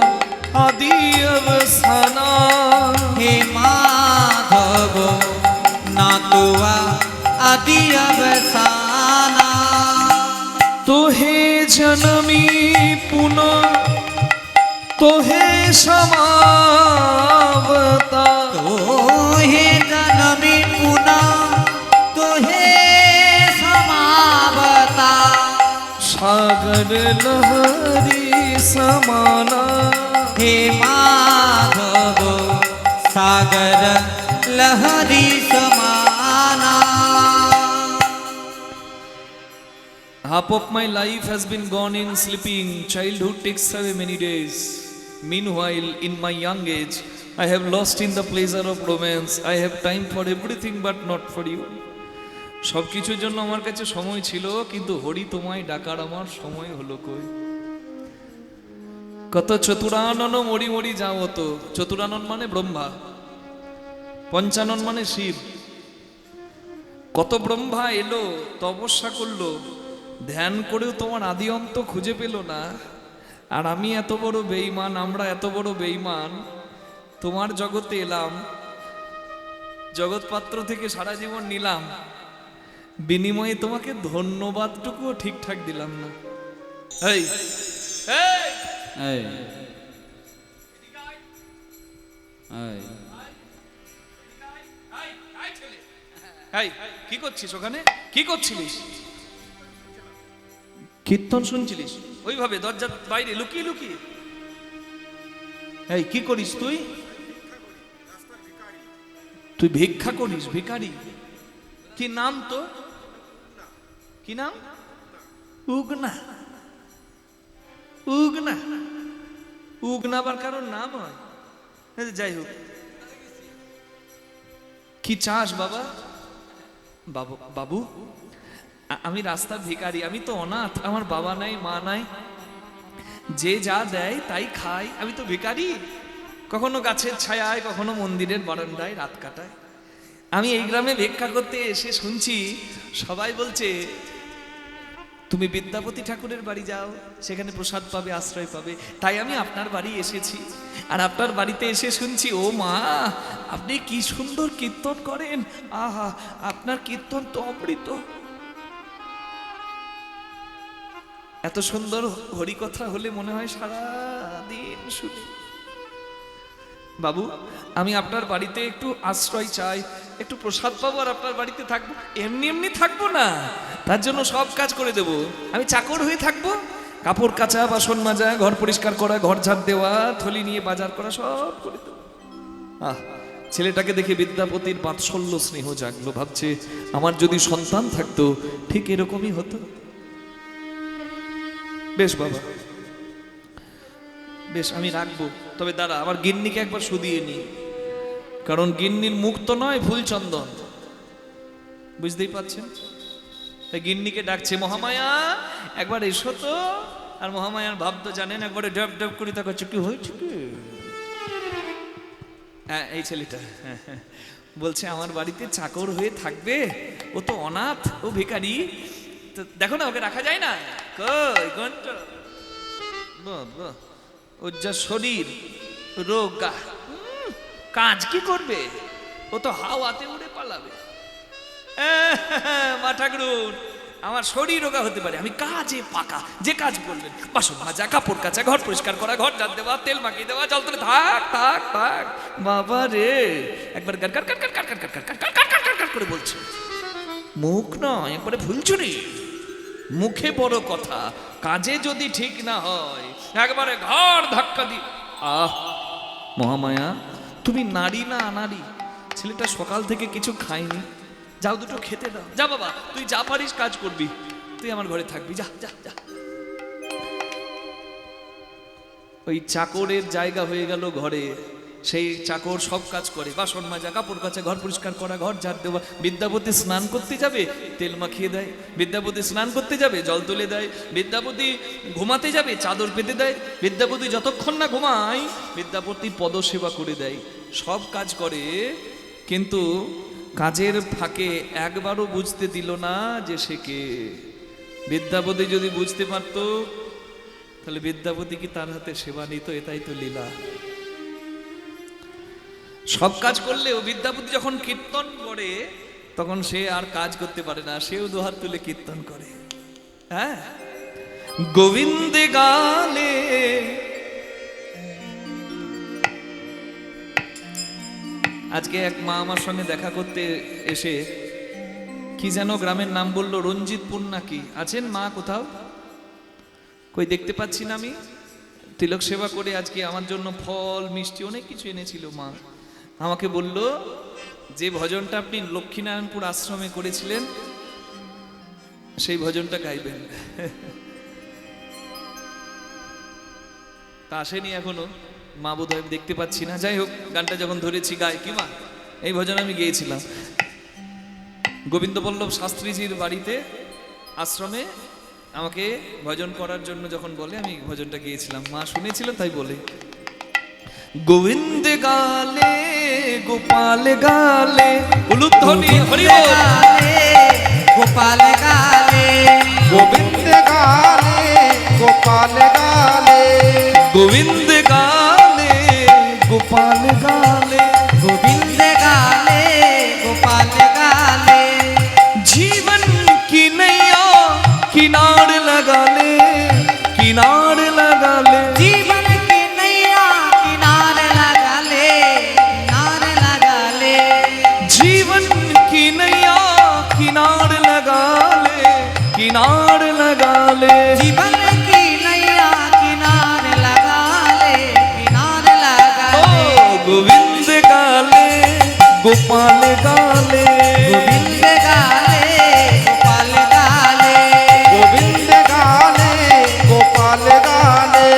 আদি অবসানা। হে মাধব না তোয়া আদি অবসানা। তোহে জনমি পুনঃ তোহে সমাবতা। তো হে জনমি পুনা তো হে সমাবতা, সাগর লহরি সমানা। হে মাধব সাগর লহরি সমানা। Half of my life has been gone in sleeping. Childhood takes away many days. Meanwhile, in my young age, I have lost in the pleasure of romance. I have time for everything but not for you. সব কিছুর জন্য আমার কাছে সময় ছিল, কিন্তু হরি তোমায় ডাকার আমার সময় হলো কই। কত চতুরানন মরি মরি যাও তো। চতুরানন মানে ব্রহ্মা, পঞ্চানন মানে শিব। কত ব্রহ্মা এলো, তপস্যা করলো, ধ্যান করেও তোমার আদি অন্ত খুঁজে পেল না। আর আমি এত বড় বেঈমান, আমরা এত বড় বেঈমান, তোমার জগতে এলাম, জগৎপাত্র থেকে সারা জীবন নিলাম, বিনিময়ে তোমাকে ধন্যবাদটুকুও ঠিকঠাক দিলাম না। এই এই এই এই এই, কি করছিস ওখানে? কি করছিলিস? কীর্তন শুনছিলিস ওইভাবে দরজার বাইরে লুকিয়ে লুকিয়ে? এই কি করিস তুই? তুই ভিক্ষা করিস? ভিখারি? কি নাম তো? কি নাম? উগনা। উগনা? উগনা আবার কারোর নাম হয়? যাই হোক, কি চাস বাবা? বাবু বাবু, আমি রাস্তার ভিখারি, আমি তো অনাথ, আমার বাবা নাই মা নাই, যে যা দেয় তাই খাই। আমি তো ভিখারি, কখনো গাছের ছায়ায়, কখনো মন্দিরের বারান্দায় রাত কাটাই। আমি এই গ্রামে ভিক্ষা করতে এসে শুনছি সবাই বলছে তুমি বিদ্যাপতি ঠাকুরের বাড়ি যাও, সেখানে প্রসাদ পাবে, আশ্রয় পাবে। তাই আমি আপনার বাড়ি এসেছি। আর আপনার বাড়িতে এসে শুনছি, ও মা আপনি কি সুন্দর কীর্তন করেন, আহা আপনার কীর্তন তো অমৃত। এত সুন্দর হরিকথা হলে মনে হয় সারা দিন শুনি। বাবু, আমি আপনার বাড়িতে একটু আশ্রয় চাই, একটু প্রসাদ পাবো আর আপনার বাড়িতে থাকবো। এমনি এমনি থাকবো না, তার জন্য সব কাজ করে দেব। আমি চাকর হয়ে থাকবো, কাপড় কাচা, বাসন মাজা, ঘর পরিষ্কার করা, ঘর ঝাড় দেওয়া, থলি নিয়ে বাজার করা, সব করে দেবো। আহ, ছেলেটাকে দেখে বিদ্যাপতির বাৎসল্য স্নেহ জাগলো। ভাবছে আমার যদি সন্তান থাকতো ঠিক এরকমই হতো। বেশ বাবা, বেশ, আমি রাখবো। তবে দাঁড়া, আমার গিন্নিকে একবার শুধিয়ে নি, কারণ গিন্নির মুখ তো নয় ফুলচন্দন, বুঝতেই পারছেন। তাই গিন্নিকে ডাকছে, মহামায়া একবার এসো তো। আর মহামায়ার ভাব তো জানেন, একবারে ডব ডব করে তা করছে, কি হয়েছে কি? হ্যাঁ, এই ছেলেটা বলছে আমার বাড়িতে চাকর হয়ে থাকবে। ও তো অনাথ, ও ভিখারি, তো দেখো না ওকে রাখা যায় না। কই কোনটা? বাবা, ওর যা শরীর, রোগা, কাজ কি করবে? ও তো হাওয়াতে উড়ে পালাবে। মাঠাকরুন, আমার শরীর রোগা হতে পারে, আমি কাজে পাকা। যে কাজ বলবেন, বাসন মাজা, কাপড় কাচা, ঘর পরিষ্কার করা, ঘর ঝাড় দেওয়া, তেল মাখিয়ে দেওয়া, জল তুলে থাক থাক থাক। বাবা রে, একবার গার গার গার গার গার গার গার গার গার গার গার গার করে বলছে। মুখ নয়, একবারে ভুলছুরি। মুখে বড় কথা, কাজে যদি ঠিক না হয় একবারে ঘর ধাক্কা দি। আহ মহামায়া, তুমি নারী না আনারি? ছেলেটা সকাল থেকে কিছু খায়নি, যাও দুটো খেতে দাও। যা বাবা, তুই যা পারিস কাজ করবি, তুই আমার ঘরে থাকবি, যা যা যা। ওই চাকরের জায়গা হয়ে গেল ঘরে। সেই চাকর সব কাজ করে, বাসন মাজা, কাপড় কাচা, ঘর পরিষ্কার করা, ঘর ঝাড় দেওয়া। বিদ্যাপতি স্নান করতে যাবে, তেল মাখিয়ে দেয়। বিদ্যাপতি স্নান করতে যাবে, জল তুলে দেয়। বিদ্যাপতি ঘুমাতে যাবে, চাদর পেতে দেয়। বিদ্যাপতি যতক্ষণ না ঘুমায়, বিদ্যাপতি পদসেবা করে দেয়। সব কাজ করে, কিন্তু কাজের ফাঁকে একবারও বুঝতে দিল না যে সে কে। বিদ্যাপতি যদি বুঝতে পারতো, তাহলে বিদ্যাপতি কি তার হাতে সেবা নিত? এটাই তো লীলা। সব কাজ করলেও বিদ্যাপতি যখন কীর্তন করে, তখন সে আর কাজ করতে পারে না, সেও দুহাত তুলে কীর্তন করে। হ্যাঁ, গোবিন্দে গালে আজকে এক মা আমার সঙ্গে দেখা করতে এসে, কি যেন গ্রামের নাম বললো, রঞ্জিতপুর নাকি। আছেন মা কোথাও? কই দেখতে পাচ্ছি না আমি। তিলক সেবা করে আজকে আমার জন্য ফল মিষ্টি অনেক কিছু এনেছিল মা। আমাকে বলল যে ভজনটা আপনি লক্ষ্মীনারায়ণপুর আশ্রমে করেছিলেন, সেই ভজনটা গাইবেন। তা আসেনি এখনো, মা বোধহয় দেখতে পাচ্ছি না। যাই হোক, গানটা যখন ধরেছি গাই। কি মা, এই ভজন আমি গেয়েছিলাম গোবিন্দবল্লভ শাস্ত্রীজির বাড়িতে আশ্রমে। আমাকে ভজন করার জন্য যখন বলে, আমি ভজনটা গিয়েছিলাম। মা শুনেছিলেন তাই বলে, গোবিন্দ গালে গোপাল গালে, উলুধ্বনি হরি বল। গোপাল গালে, গোবিন্দ গালে গোপাল গালে, গোবিন্দ গালে গোপাল গালে, গোবিন্দ গালে, গোপাল গালে। जीवन की नैया किनार लगा ले, किनार लगा ले। जीवन की नैया किनारे लगा ले, किनारे लगा ले। जीवन की नैया किनार लगा ले, किनार लगा ले। जीवन की नैया किनारे लगा ले, किनारे लगा ओ ले। गोविंद गाले गोपाल गाले, गोविंद गाले, गोपाल गाले। গোবিন্দ গালে গোপাল গালে।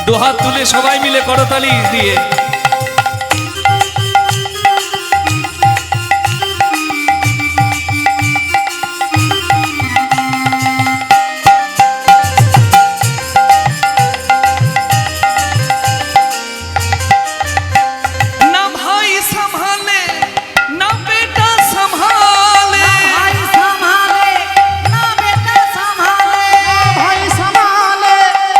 দুহাত তুলে সবাই মিলে করতালি দিয়ে না ভাই संभाले ना बेटा संभाले, भाई संभाले ना बेटा संभाले, भाई संभाले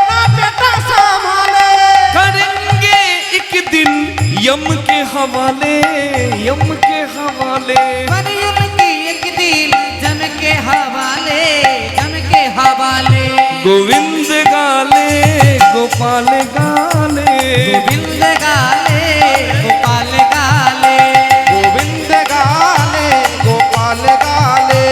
ना बेटा संभाले, करेंगे एक दिन गोविंद गाले गोपाल गाले गोविंद गाले गोपाल गाले गोविंद गाले गोपाल गाले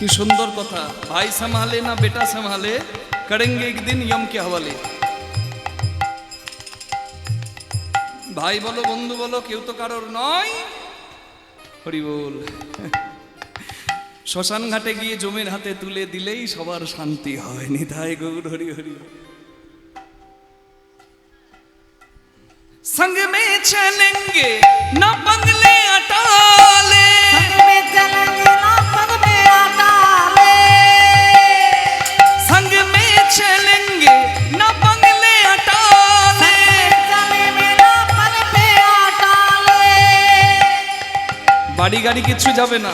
কি সুন্দর কথা। ভাই संभाले না বেটা संभाले करेंगे एक दिन यम के हवाले। ভাই বলো বন্ধু বলো কেউ তো কারোর নয়। হরি বল। শ্মশান ঘাটে গিয়ে জমের হাতে তুলে দিলেই সবার শান্তি হয়। নিতাই গৌর হরি হরি। संग में चलेंगे ना बंगले अटाले संग में चलेंगे ना पग में अटाले संग में चलेंगे ना बंगले अटाले चलेंगे ना पग में अटाले বাড়ি গাড়ি কিছু যাবে না,